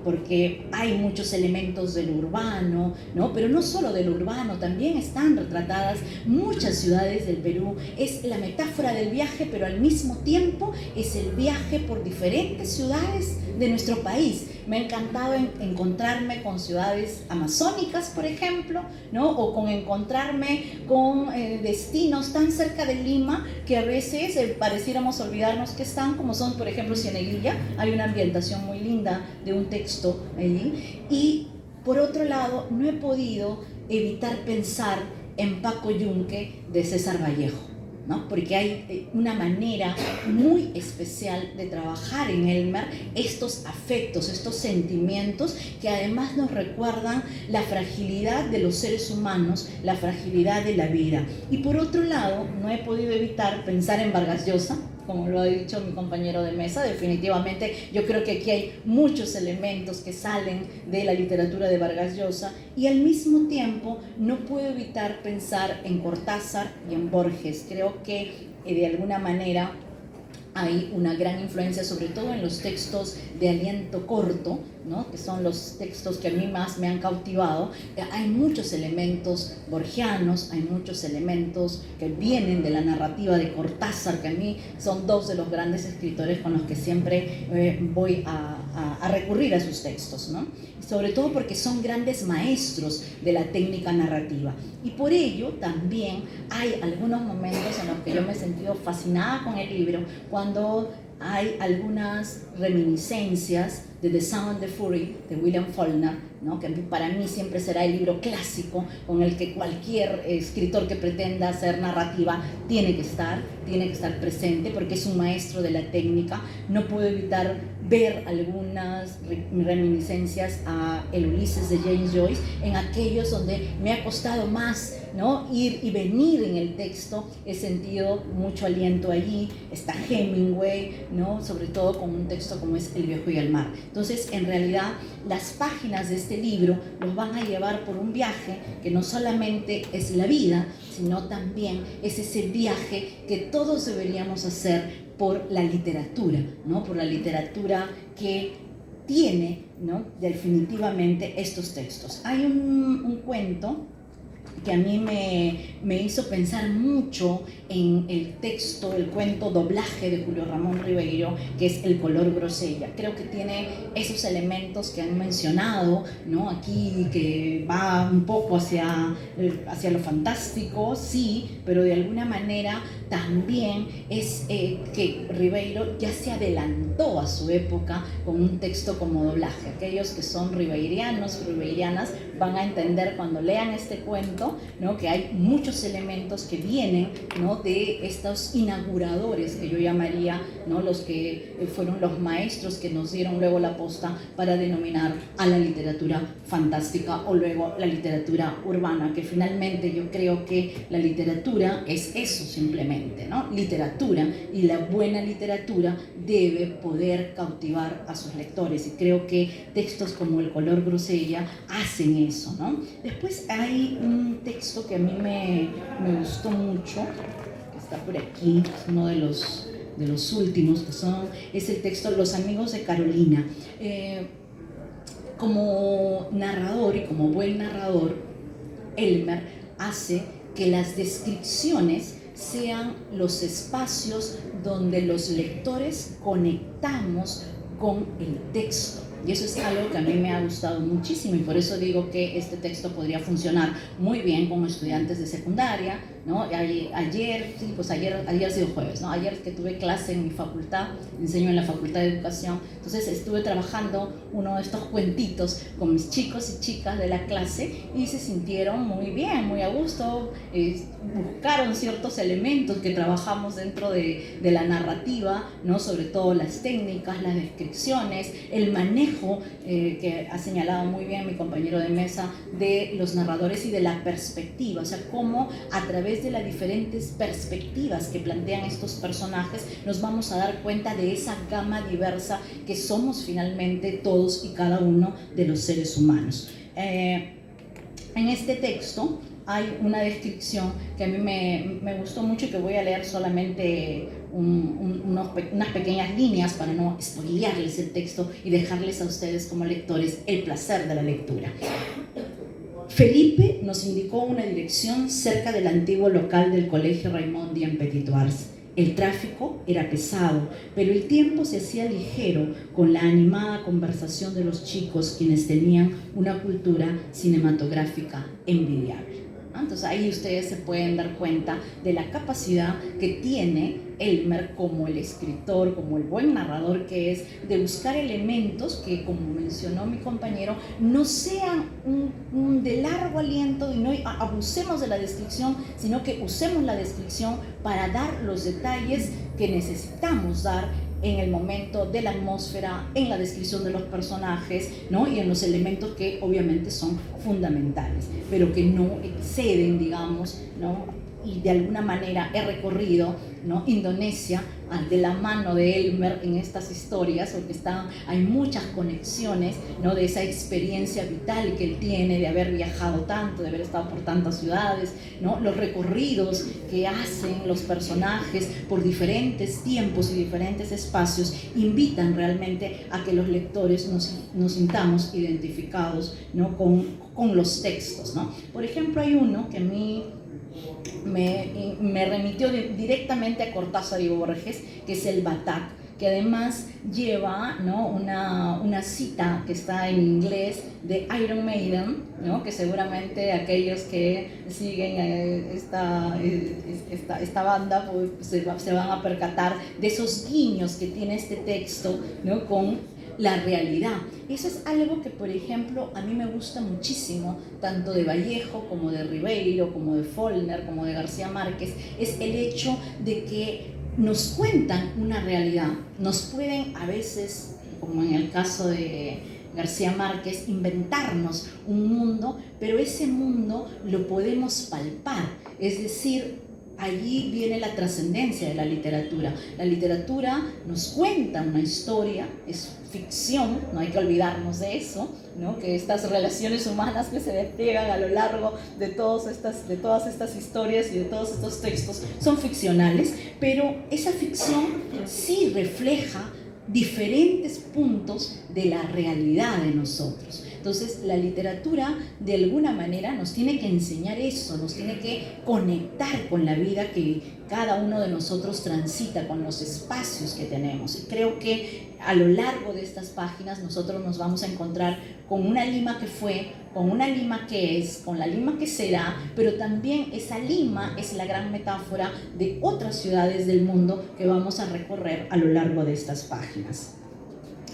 porque hay muchos elementos de lo urbano, ¿no? Pero no solo de lo urbano, también están retratadas muchas ciudades del Perú. Es la metáfora del viaje, pero al mismo tiempo es el viaje por diferentes ciudades de nuestro país. Me ha encantado encontrarme con ciudades amazónicas, por ejemplo, ¿no? O con encontrarme con destinos tan cerca de Lima que a veces pareciéramos olvidarnos que están, como son, por ejemplo, Cieneguilla. Hay una ambientación muy linda de un texto allí. Y por otro lado, no he podido evitar pensar en Paco Yunque de César Vallejo, ¿no? Porque hay una manera muy especial de trabajar en Elmer estos afectos, estos sentimientos que además nos recuerdan la fragilidad de los seres humanos, la fragilidad de la vida. Y por otro lado, no he podido evitar pensar en Vargas Llosa, como lo ha dicho mi compañero de mesa. Definitivamente yo creo que aquí hay muchos elementos que salen de la literatura de Vargas Llosa, y al mismo tiempo no puedo evitar pensar en Cortázar y en Borges. Creo que de alguna manera hay una gran influencia, sobre todo en los textos de aliento corto, ¿no? Que son los textos que a mí más me han cautivado. Hay muchos elementos borgianos, hay muchos elementos que vienen de la narrativa de Cortázar, que a mí son dos de los grandes escritores con los que siempre voy a recurrir a sus textos, ¿no? Sobre todo porque son grandes maestros de la técnica narrativa. Y por ello también hay algunos momentos en los que yo me he sentido fascinada con el libro, cuando hay algunas reminiscencias de The Sound and the Fury de William Faulkner, ¿no? Que para mí siempre será el libro clásico con el que cualquier escritor que pretenda hacer narrativa tiene que estar presente, porque es un maestro de la técnica. No puedo evitar ver algunas reminiscencias a el Ulises de James Joyce, en aquellos donde me ha costado más, ¿no? Ir y venir en el texto. He sentido mucho aliento allí. Está Hemingway, ¿no? Sobre todo con un texto como es El viejo y el mar. Entonces, en realidad, las páginas de este libro nos van a llevar por un viaje que no solamente es la vida, sino también es ese viaje que todos deberíamos hacer por la literatura, ¿no? Por la literatura que tiene, ¿no? Definitivamente estos textos. Hay un cuento que a mí me hizo pensar mucho en el texto, el cuento doblaje de Julio Ramón Ribeiro, que es El color grosella. Creo que tiene esos elementos que han mencionado, ¿no? Aquí, que va un poco hacia lo fantástico, sí, pero de alguna manera también es que Ribeiro ya se adelantó a su época con un texto como doblaje. Aquellos que son ribeirianos, ribeirianas, van a entender cuando lean este cuento, ¿no? Que hay muchos elementos que vienen, ¿no? de estos inauguradores, que yo llamaría, ¿no? los que fueron los maestros que nos dieron luego la posta para denominar a la literatura fantástica o luego la literatura urbana, que finalmente yo creo que la literatura es eso simplemente, ¿no? Literatura, y la buena literatura debe poder cautivar a sus lectores, y creo que textos como El color grosella hacen eso, ¿no? Después hay un texto que a mí me gustó mucho, que está por aquí, es uno de los últimos, es el texto Los amigos de Carolina. Como narrador y como buen narrador, Elmer hace que las descripciones sean los espacios donde los lectores conectamos con el texto. Y eso es algo que a mí me ha gustado muchísimo, y por eso digo que este texto podría funcionar muy bien con estudiantes de secundaria, ¿no? Ayer ha sido jueves, ¿no? Ayer que tuve clase en mi facultad, enseño en la Facultad de Educación, entonces estuve trabajando uno de estos cuentitos con mis chicos y chicas de la clase y se sintieron muy bien, muy a gusto, buscaron ciertos elementos que trabajamos dentro de la narrativa, ¿no? Sobre todo las técnicas, las descripciones, el manejo que ha señalado muy bien mi compañero de mesa de los narradores y de la perspectiva, o sea, cómo a través de las diferentes perspectivas que plantean estos personajes nos vamos a dar cuenta de esa gama diversa que somos finalmente todos y cada uno de los seres humanos. En este texto hay una descripción que a mí me gustó mucho y que voy a leer solamente unas pequeñas líneas para no spoilearles el texto y dejarles a ustedes como lectores el placer de la lectura. Felipe nos indicó una dirección cerca del antiguo local del Colegio Raimondi en Petit-Ours. El tráfico era pesado, pero el tiempo se hacía ligero con la animada conversación de los chicos, quienes tenían una cultura cinematográfica envidiable. Entonces ahí ustedes se pueden dar cuenta de la capacidad que tiene Elmer como el escritor, como el buen narrador que es, de buscar elementos que, como mencionó mi compañero, no sean de largo aliento y no abusemos de la descripción, sino que usemos la descripción para dar los detalles que necesitamos dar en el momento de la atmósfera, en la descripción de los personajes, ¿no? Y en los elementos que obviamente son fundamentales, pero que no exceden, digamos, ¿no? Y de alguna manera he recorrido, ¿no? Indonesia de la mano de Elmer en estas historias, porque hay muchas conexiones, ¿no? De esa experiencia vital que él tiene de haber viajado tanto, de haber estado por tantas ciudades, ¿no? Los recorridos que hacen los personajes por diferentes tiempos y diferentes espacios invitan realmente a que los lectores nos sintamos identificados, ¿no? con los textos, ¿no? Por ejemplo, hay uno que a mí me remitió directamente a Cortázar y Borges, que es el Batak, que además lleva, ¿no? una cita que está en inglés de Iron Maiden, ¿no? Que seguramente aquellos que siguen esta banda pues, se van a percatar de esos guiños que tiene este texto, ¿no? Con la realidad. Eso es algo que, por ejemplo, a mí me gusta muchísimo, tanto de Vallejo como de Ribeiro, como de Faulkner, como de García Márquez, es el hecho de que nos cuentan una realidad. Nos pueden a veces, como en el caso de García Márquez, inventarnos un mundo, pero ese mundo lo podemos palpar, es decir, allí viene la trascendencia de la literatura. La literatura nos cuenta una historia, es ficción, no hay que olvidarnos de eso, ¿no? Que estas relaciones humanas que se despliegan a lo largo de todas estas historias y de todos estos textos son ficcionales, pero esa ficción sí refleja diferentes puntos de la realidad de nosotros. Entonces, la literatura, de alguna manera, nos tiene que enseñar eso, nos tiene que conectar con la vida que cada uno de nosotros transita, con los espacios que tenemos. Y creo que a lo largo de estas páginas nosotros nos vamos a encontrar con una Lima que fue, con una Lima que es, con la Lima que será, pero también esa Lima es la gran metáfora de otras ciudades del mundo que vamos a recorrer a lo largo de estas páginas.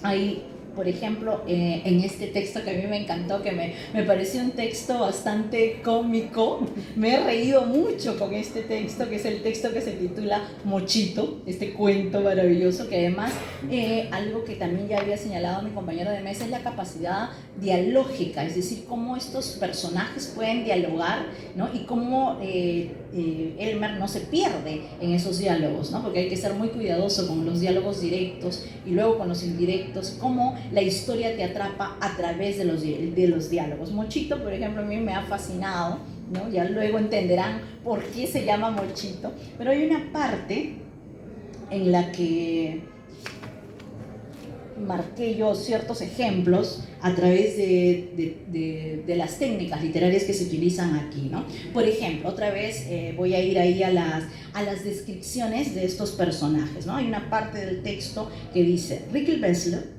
Hay Por ejemplo, en este texto que a mí me encantó, que me pareció un texto bastante cómico, me he reído mucho con este texto, que es el texto que se titula Mochito, este cuento maravilloso, que además, algo que también ya había señalado mi compañero de mesa, es la capacidad dialógica, es decir, cómo estos personajes pueden dialogar, ¿no? Y cómo Elmer no se pierde en esos diálogos, ¿no? Porque hay que ser muy cuidadoso con los diálogos directos y luego con los indirectos, cómo la historia te atrapa a través de los diálogos. Mochito, por ejemplo, a mí me ha fascinado, ¿no? Ya luego entenderán por qué se llama Mochito, pero hay una parte en la que marqué yo ciertos ejemplos a través de las técnicas literarias que se utilizan aquí, ¿no? Por ejemplo, otra vez voy a ir ahí a las descripciones de estos personajes, ¿no? Hay una parte del texto que dice: Ricky Bessler,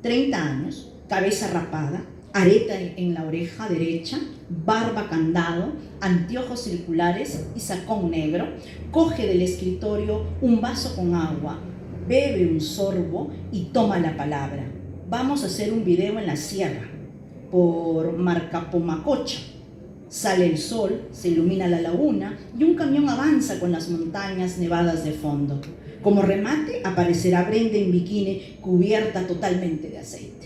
30 años, cabeza rapada, areta en la oreja derecha, barba candado, anteojos circulares y sacón negro, coge del escritorio un vaso con agua, bebe un sorbo y toma la palabra. Vamos a hacer un video en la sierra, por Marcapomacocha. Sale el sol, se ilumina la laguna y un camión avanza con las montañas nevadas de fondo. Como remate aparecerá Brenda en bikini cubierta totalmente de aceite.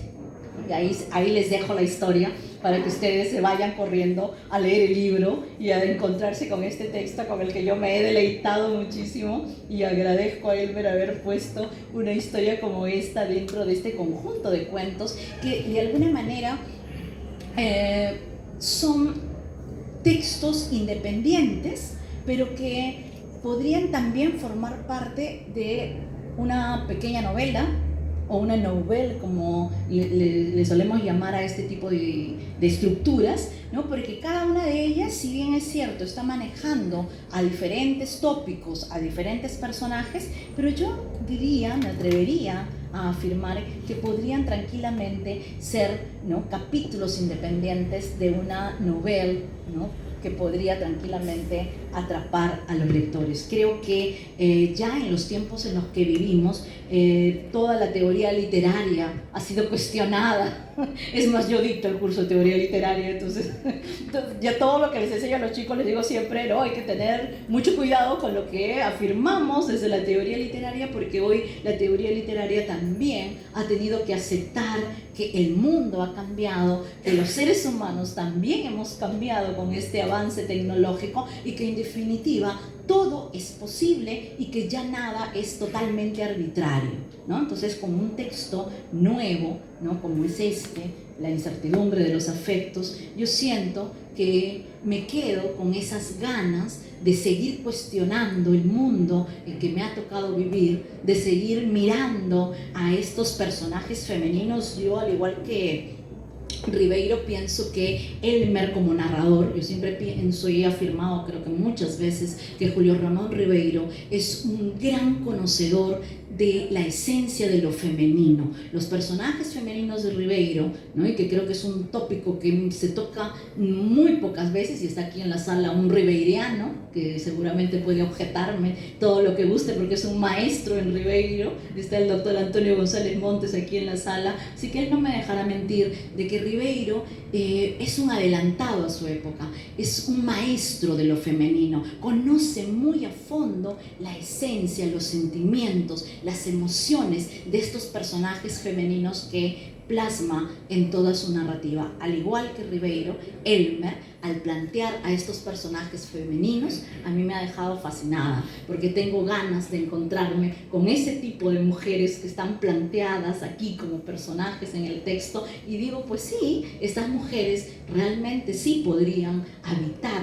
Y ahí les dejo la historia para que ustedes se vayan corriendo a leer el libro y a encontrarse con este texto con el que yo me he deleitado muchísimo, y agradezco a Elmer haber puesto una historia como esta dentro de este conjunto de cuentos que de alguna manera son textos independientes, pero que podrían también formar parte de una pequeña novela o una novel, como le solemos llamar a este tipo de estructuras, ¿no? Porque cada una de ellas, si bien es cierto, está manejando a diferentes tópicos, a diferentes personajes, pero yo diría, me atrevería a afirmar que podrían tranquilamente ser, ¿no?, capítulos independientes de una novela, ¿no?, que podría tranquilamente atrapar a los lectores. Creo que ya en los tiempos en los que vivimos, toda la teoría literaria ha sido cuestionada. Es más, yo dicto el curso de teoría literaria, entonces ya todo lo que les enseño a los chicos les digo siempre, no, hay que tener mucho cuidado con lo que afirmamos desde la teoría literaria, porque hoy la teoría literaria también ha tenido que aceptar que el mundo ha cambiado, que los seres humanos también hemos cambiado con este avance tecnológico, y que en definitiva todo es posible y que ya nada es totalmente arbitrario, ¿no? Entonces, como un texto nuevo, ¿no?, como es este, La incertidumbre de los afectos, yo siento que me quedo con esas ganas de seguir cuestionando el mundo en que me ha tocado vivir, de seguir mirando a estos personajes femeninos. Yo, al igual que Ribeiro, pienso que Elmer como narrador, yo siempre pienso y he afirmado, creo que muchas veces, que Julio Ramón Ribeiro es un gran conocedor de la esencia de lo femenino. Los personajes femeninos de Ribeiro, ¿no?, y que creo que es un tópico que se toca muy pocas veces, y está aquí en la sala un ribeiriano que seguramente puede objetarme todo lo que guste porque es un maestro en Ribeiro. Está el doctor Antonio González Montes aquí en la sala, así que él no me dejará mentir de que Ribeiro es un adelantado a su época, es un maestro de lo femenino, conoce muy a fondo la esencia, los sentimientos, las emociones de estos personajes femeninos que plasma en toda su narrativa. Al igual que Ribeiro, Elmer, al plantear a estos personajes femeninos, a mí me ha dejado fascinada, porque tengo ganas de encontrarme con ese tipo de mujeres que están planteadas aquí como personajes en el texto, y digo, pues sí, estas mujeres realmente sí podrían habitar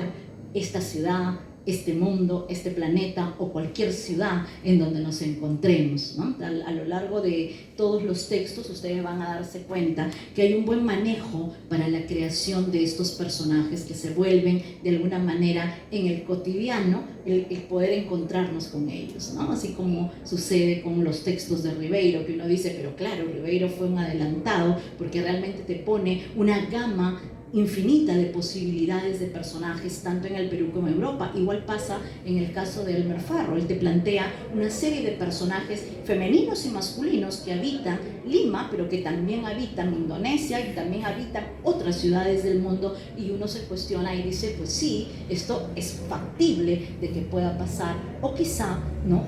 esta ciudad, este mundo, este planeta o cualquier ciudad en donde nos encontremos, ¿no? A lo largo de todos los textos ustedes van a darse cuenta que hay un buen manejo para la creación de estos personajes que se vuelven de alguna manera en el cotidiano el poder encontrarnos con ellos, ¿no? Así como sucede con los textos de Ribeiro, que uno dice, pero claro, Ribeiro fue un adelantado porque realmente te pone una gama infinita de posibilidades de personajes, tanto en el Perú como en Europa. Igual pasa en el caso de Elmer Farro. Él te plantea una serie de personajes femeninos y masculinos que habitan Lima, pero que también habitan Indonesia y también habitan otras ciudades del mundo, y uno se cuestiona y dice, pues sí, esto es factible de que pueda pasar, o quizá no,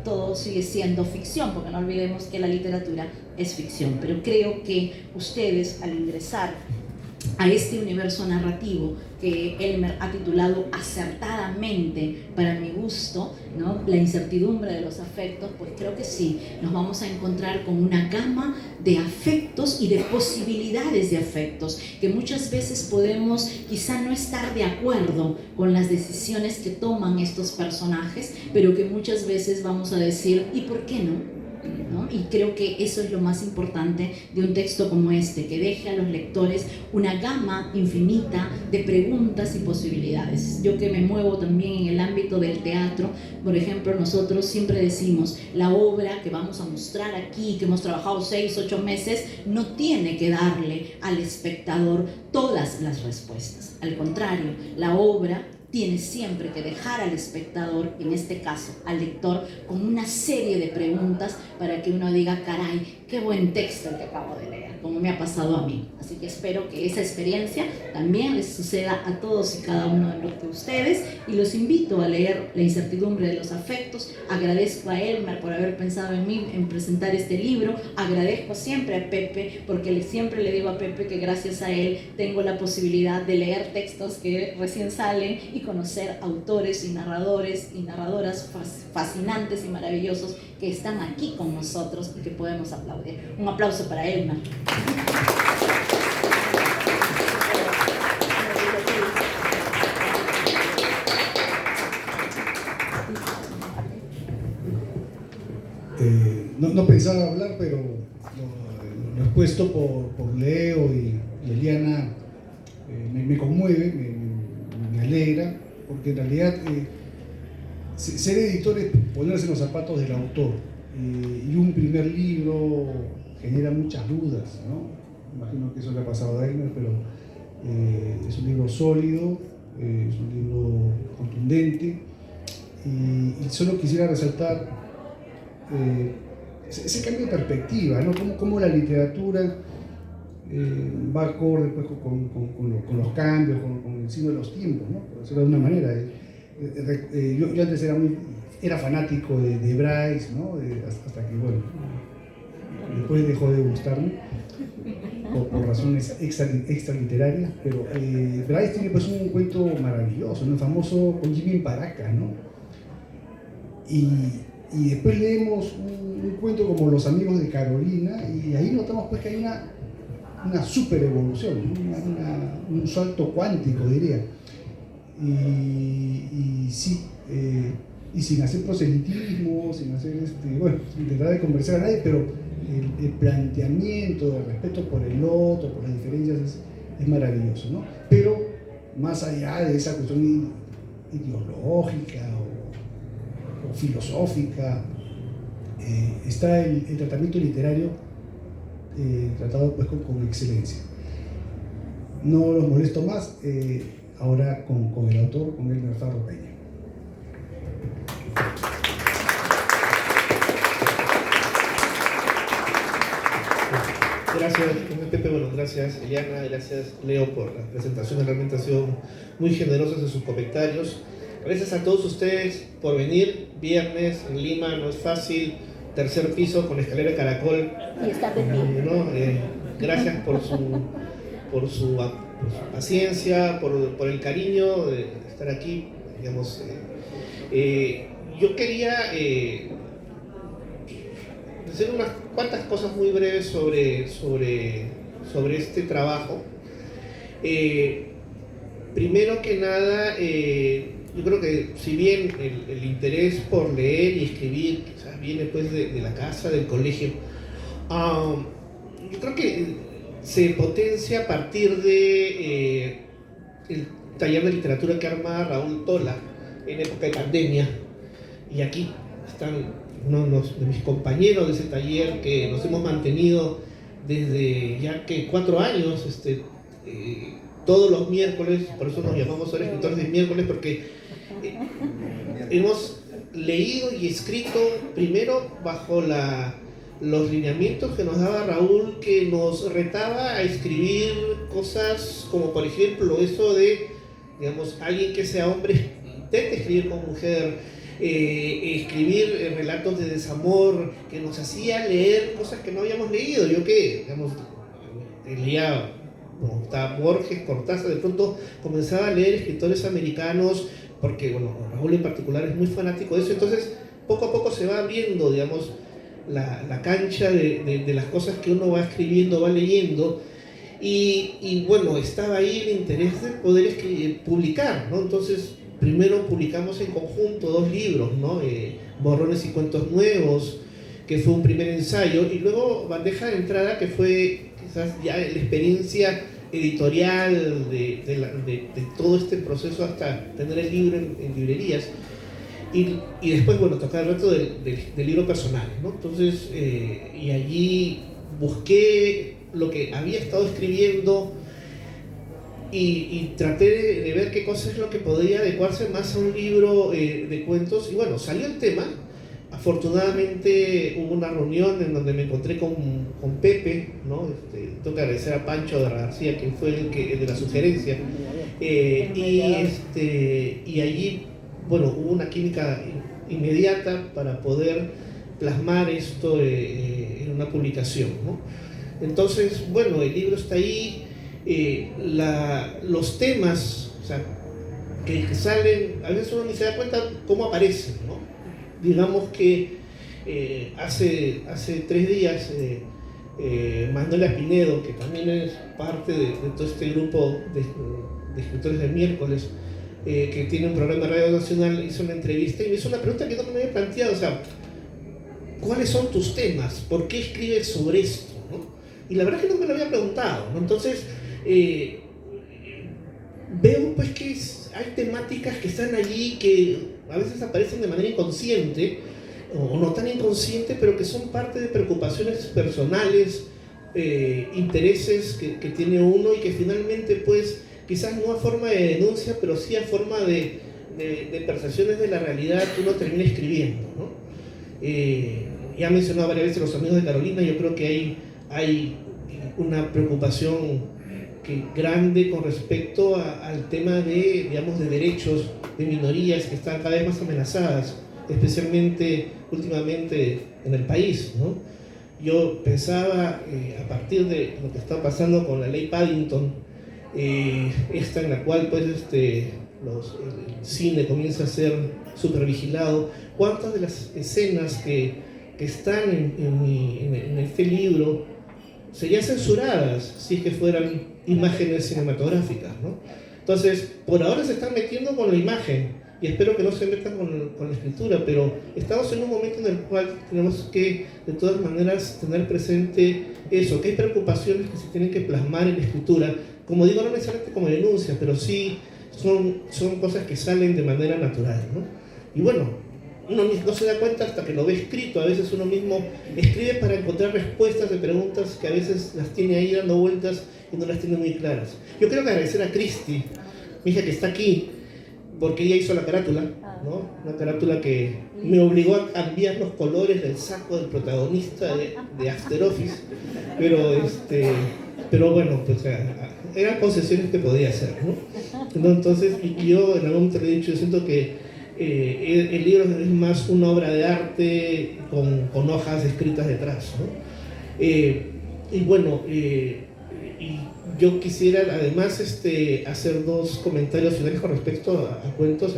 todo sigue siendo ficción, porque no olvidemos que la literatura es ficción. Pero creo que ustedes, al ingresar a este universo narrativo que Elmer ha titulado acertadamente, para mi gusto, ¿no?, La incertidumbre de los afectos, pues creo que sí, nos vamos a encontrar con una gama de afectos y de posibilidades de afectos, que muchas veces podemos quizá no estar de acuerdo con las decisiones que toman estos personajes, pero que muchas veces vamos a decir, ¿y por qué no? ¿No? Y creo que eso es lo más importante de un texto como este, que deje a los lectores una gama infinita de preguntas y posibilidades. Yo que me muevo también en el ámbito del teatro, por ejemplo, nosotros siempre decimos, la obra que vamos a mostrar aquí, que hemos trabajado 6, 8 meses, no tiene que darle al espectador todas las respuestas. Al contrario, la obra tiene siempre que dejar al espectador, en este caso al lector, con una serie de preguntas para que uno diga, caray, qué buen texto el que acabo de leer, como me ha pasado a mí. Así que espero que esa experiencia también les suceda a todos y cada uno de ustedes, y los invito a leer La incertidumbre de los afectos. Agradezco a Elmer por haber pensado en mí, en presentar este libro. Agradezco siempre a Pepe, porque siempre le digo a Pepe que gracias a él tengo la posibilidad de leer textos que recién salen y conocer autores y narradores y narradoras fascinantes y maravillosos que están aquí con nosotros y que podemos aplaudir. Un aplauso para Elmer. No pensaba hablar, pero lo expuesto por Leo y Eliana me conmueve, me alegra, porque en realidad ser editor es ponerse en los zapatos del autor, y un primer libro genera muchas dudas, ¿no? Imagino que eso le ha pasado a Elmer, pero es un libro sólido, es un libro contundente, y solo quisiera resaltar ese cambio de perspectiva, ¿no? Cómo la literatura va acorde pues, con los cambios, con el signo de los tiempos, ¿no? Por decirlo de una manera. Yo antes era fanático de Bryce, ¿no? Hasta que, bueno, después dejó de gustarme por razones extraliterarias, pero Bryce tiene pues un cuento maravilloso, ¿no? El famoso con Jimmy Paracas, ¿no? Y después leemos un cuento como Los amigos de Carolina, y ahí notamos pues que hay una super evolución, un salto cuántico, diría. Y sí, y sin hacer proselitismo, sin hacer sin tratar de convencer a nadie, pero el planteamiento de respeto por el otro, por las diferencias, es maravilloso, ¿no? Pero más allá de esa cuestión ideológica o filosófica, está el tratamiento literario tratado pues con excelencia. No los molesto más, ahora con el autor, con Elmer Farro Peña. Gracias, Pepe. Bueno, gracias, Eliana. Gracias, Leo, por la presentación. Realmente han sido muy generosos en sus comentarios. Gracias a todos ustedes por venir. Viernes en Lima no es fácil. Tercer piso con escalera de caracol. Y está de pie. Gracias por su paciencia, por el cariño de estar aquí. Digamos, yo quería decir unas cuantas cosas muy breves sobre este trabajo. Primero que nada, yo creo que si bien el interés por leer y escribir quizás viene pues de la casa, del colegio, yo creo que se potencia a partir de el taller de literatura que arma Raúl Tola en época de pandemia. Y aquí están unos de mis compañeros de ese taller que nos hemos mantenido desde ya que 4 años todos los miércoles, por eso nos llamamos ahora escritores de miércoles, porque hemos leído y escrito primero bajo los lineamientos que nos daba Raúl, que nos retaba a escribir cosas como, por ejemplo, eso de, digamos, alguien que sea hombre intente escribir con mujer, escribir relatos de desamor, que nos hacía leer cosas que no habíamos leído. Yo que, digamos, leía, bueno, estaba Borges, Cortázar, de pronto comenzaba a leer escritores americanos, porque, bueno, Raúl en particular es muy fanático de eso, entonces poco a poco se va abriendo, digamos, la cancha de las cosas que uno va escribiendo, va leyendo, y bueno, estaba ahí el interés de poder publicar, ¿no? Entonces, primero publicamos en conjunto 2 libros, ¿no? Borrones y cuentos nuevos, que fue un primer ensayo, y luego Bandeja de Entrada, que fue quizás ya la experiencia editorial de todo este proceso hasta tener el libro en librerías. Y después, bueno, tocar el reto del libro personal, ¿no? Entonces, y allí busqué lo que había estado escribiendo y traté de ver qué cosa es lo que podría adecuarse más a un libro de cuentos. Y bueno, salió el tema. Afortunadamente hubo una reunión en donde me encontré con Pepe, ¿no? Tengo que agradecer a Pancho de García, quien fue el de la sugerencia. Y allí, bueno, hubo una química inmediata para poder plasmar esto en una publicación, ¿no? Entonces, bueno, el libro está ahí, los temas, o sea, que salen, a veces uno ni se da cuenta cómo aparecen, ¿no? Digamos que hace 3 días Manuela Pinedo, que también es parte de todo este grupo de escritores del miércoles, que tiene un programa de Radio Nacional, hizo una entrevista y me hizo una pregunta que no me había planteado, o sea, ¿cuáles son tus temas? ¿Por qué escribes sobre esto? ¿No? Y la verdad es que no me lo había preguntado, ¿no? Entonces, veo pues que hay temáticas que están allí que a veces aparecen de manera inconsciente, o no tan inconsciente, pero que son parte de preocupaciones personales, intereses que tiene uno y que finalmente pues quizás no a forma de denuncia, pero sí a forma de percepciones de la realidad que uno termina escribiendo, ¿no? Ya he mencionado varias veces los amigos de Carolina, yo creo que hay una preocupación grande con respecto al tema de, digamos, de derechos de minorías que están cada vez más amenazadas, especialmente últimamente en el país, ¿no? Yo pensaba, a partir de lo que está pasando con la ley Paddington, esta en la cual pues, el cine comienza a ser supervigilado, cuántas de las escenas que están en este libro serían censuradas si es que fueran imágenes cinematográficas, ¿no? Entonces, por ahora se están metiendo con la imagen y espero que no se metan con la escritura, pero estamos en un momento en el cual tenemos que, de todas maneras, tener presente eso, que hay preocupaciones que se tienen que plasmar en la escritura, como digo, no necesariamente como denuncia, pero sí son cosas que salen de manera natural, ¿no? Y bueno, uno no se da cuenta hasta que lo ve escrito. A veces uno mismo escribe para encontrar respuestas de preguntas que a veces las tiene ahí dando vueltas y no las tiene muy claras. Yo quiero agradecer a Cristi, mi hija que está aquí, porque ella hizo la carátula, ¿no? Una carátula que me obligó a cambiar los colores del saco del protagonista de After Office, pero bueno, pues eran concesiones que podía hacer, ¿no? Entonces, y yo en algún momento le he dicho, yo siento que el libro es más una obra de arte con hojas escritas detrás, ¿no? Y bueno, y yo quisiera además hacer 2 comentarios finales con respecto a cuentos.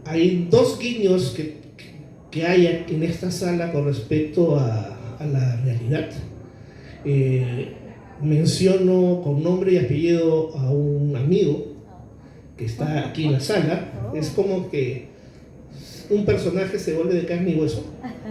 Hay 2 guiños que hay en esta sala con respecto a la realidad. Menciono con nombre y apellido a un amigo que está aquí en la sala. Es como que un personaje se vuelve de carne y hueso.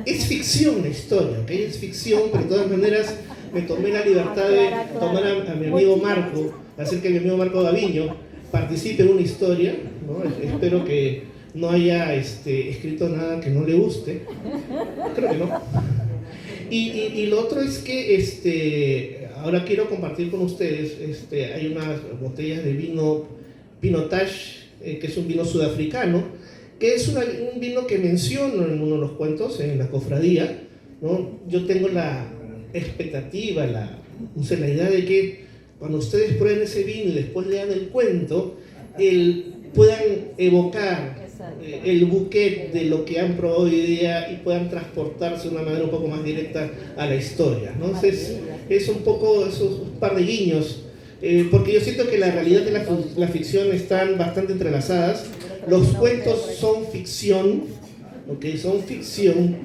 Es ficción la historia, ¿ok? Es ficción, pero de todas maneras me tomé la libertad de tomar a mi amigo Marco, hacer que mi amigo Marco Gaviño participe en una historia, ¿no? Espero que no haya escrito nada que no le guste. Creo que no. Y lo otro es que ahora quiero compartir con ustedes, hay unas botellas de vino Pinotage, que es un vino sudafricano, que es un vino que menciono en uno de los cuentos, en la cofradía, ¿no? Yo tengo la expectativa, la idea de que cuando ustedes prueben ese vino y después lean el cuento, puedan evocar el bouquet de lo que han probado hoy día y puedan transportarse de una manera un poco más directa a la historia, ¿no? Entonces, es un poco esos par de guiños, porque yo siento que la realidad y la ficción están bastante entrelazadas. Los cuentos son ficción, ¿okay? Son ficción,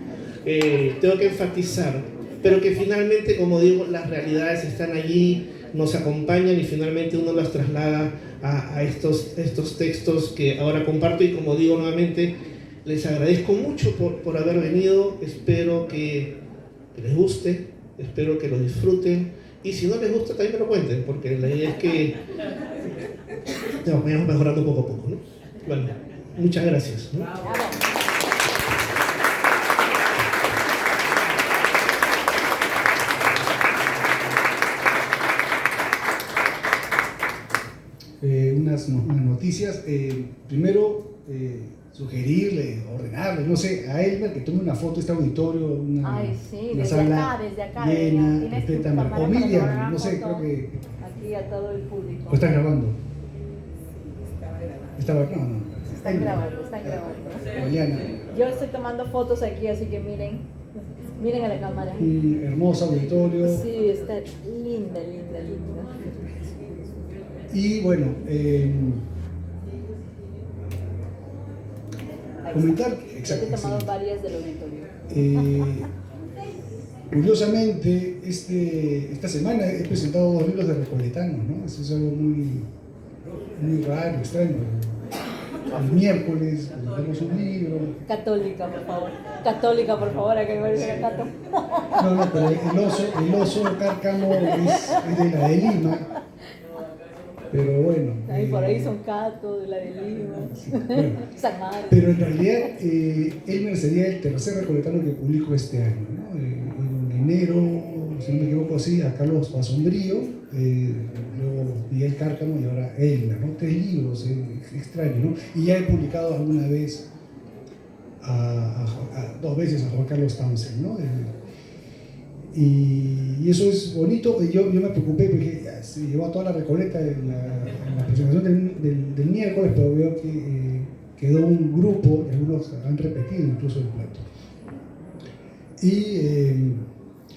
tengo que enfatizar, pero que finalmente, como digo, las realidades están allí, nos acompañan y finalmente uno las traslada a estos textos que ahora comparto. Y como digo nuevamente, les agradezco mucho por haber venido, espero que les guste, espero que lo disfruten, y si no les gusta también me lo cuenten, porque la idea es que vayamos mejorando poco a poco, ¿no? Bueno, muchas gracias, ¿no? Unas noticias. Primero, sugerirle, ordenarle, no sé, a Elmer que tome una foto de este auditorio, una sala desde acá, llena, tienes tu completamente. cámara O para Miriam, tomar no sé, foto. creo que... Aquí a todo el público. ¿O estás grabando? Estaba, no. Están grabando. Eliana. Yo estoy tomando fotos aquí, así que miren a la cámara. Un hermoso auditorio. Sí, está linda. Y bueno, comentar, exacto. He tomado varias del auditorio. Curiosamente, esta semana he presentado 2 libros de recolettanos, ¿no? Eso es algo muy raro, extraño. El miércoles presentamos un libro. Católica, por favor, acá igual que Cato. No, pero el oso cárcamo es de la de Lima. Pero bueno. Ahí por ahí son Cato, de la de Lima, Sí, bueno. San Marcos. Pero en realidad, Elmer sería el tercer recolettano que publico este año, ¿no? En enero, si no me equivoco, sí, a Carlos Basombrío, luego Miguel Cárcamo y ahora Elmer, ¿no? 3 libros, extraño, ¿no? Y ya he publicado alguna vez, 2 veces a Juan Carlos Townsend, ¿no? Y eso es bonito. Yo me preocupé porque se llevó a toda la recoleta en la presentación del miércoles, pero veo que quedó un grupo, algunos han repetido incluso el plato. Y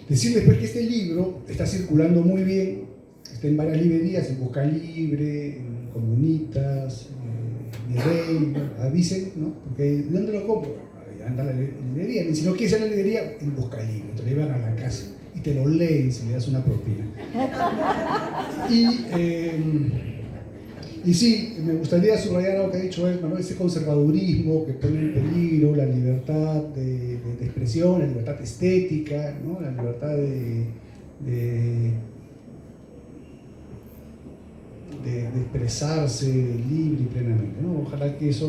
decirles pues que este libro está circulando muy bien, está en varias librerías, en Busca Libre, en Comunitas, Virrey, avisen, ¿no? Porque ¿dónde lo compro? Anda a la librería, y si no quieres ir a la librería, en Busca Libre, te lo llevan a la casa y te lo leen si le das una propina. Y sí, me gustaría subrayar algo que ha dicho él, ¿no? Ese conservadurismo que pone en peligro la libertad de expresión, la libertad estética, ¿no? La libertad de expresarse libre y plenamente, ¿no? Ojalá que eso,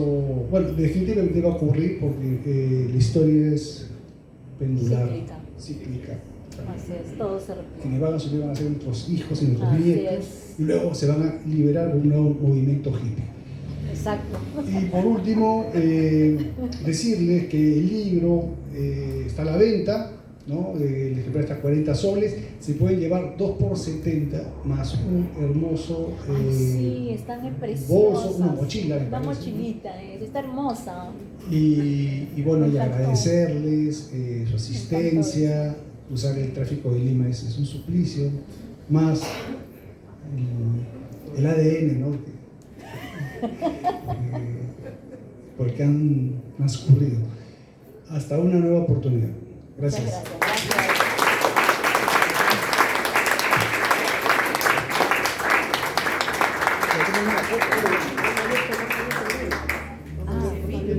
bueno, definitivamente va a ocurrir porque la historia es pendular, cíclica. Así es, todo se repite. Quienes van a subir van a ser nuestros hijos y nuestros Así nietos, es. y luego se van a liberar de un nuevo movimiento hippie. Exacto. Y por último, decirles que el libro está a la venta, ¿no? El ejemplar está a 40 soles, se pueden llevar 2 por 70 más un hermoso Sí, están preciosas. bolso, una mochila, me Una parece, mochilita, está hermosa. y bueno, y Me encantó. agradecerles su asistencia. Usar el tráfico de Lima es un suplicio, más el ADN, ¿no? Porque han transcurrido. Hasta una nueva oportunidad. Gracias. Muchas gracias.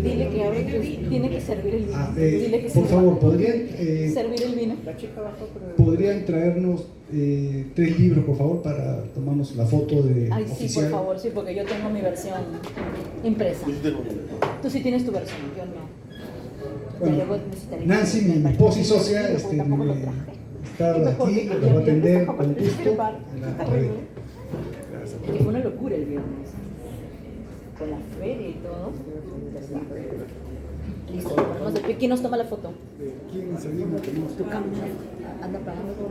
Dile que ahora tiene que servir el vino. Dile que Por favor, ¿podrían, servir el vino. ¿podrían traernos 3 libros, por favor, para tomarnos la foto de Ay, sí, oficial? por favor, sí, porque yo tengo mi versión impresa. Tú sí tienes tu versión, yo no. Bueno, Ya luego necesitaré Nancy, mi esposa y socia, tampoco lo traje. estar aquí, los voy a atender con gusto. Es que fue una locura el viernes. Con la feria y todo. Listo, ponemos de pie. ¿Quién nos toma la foto? ¿Quién salimos? Tu cámara. Anda pagando todo.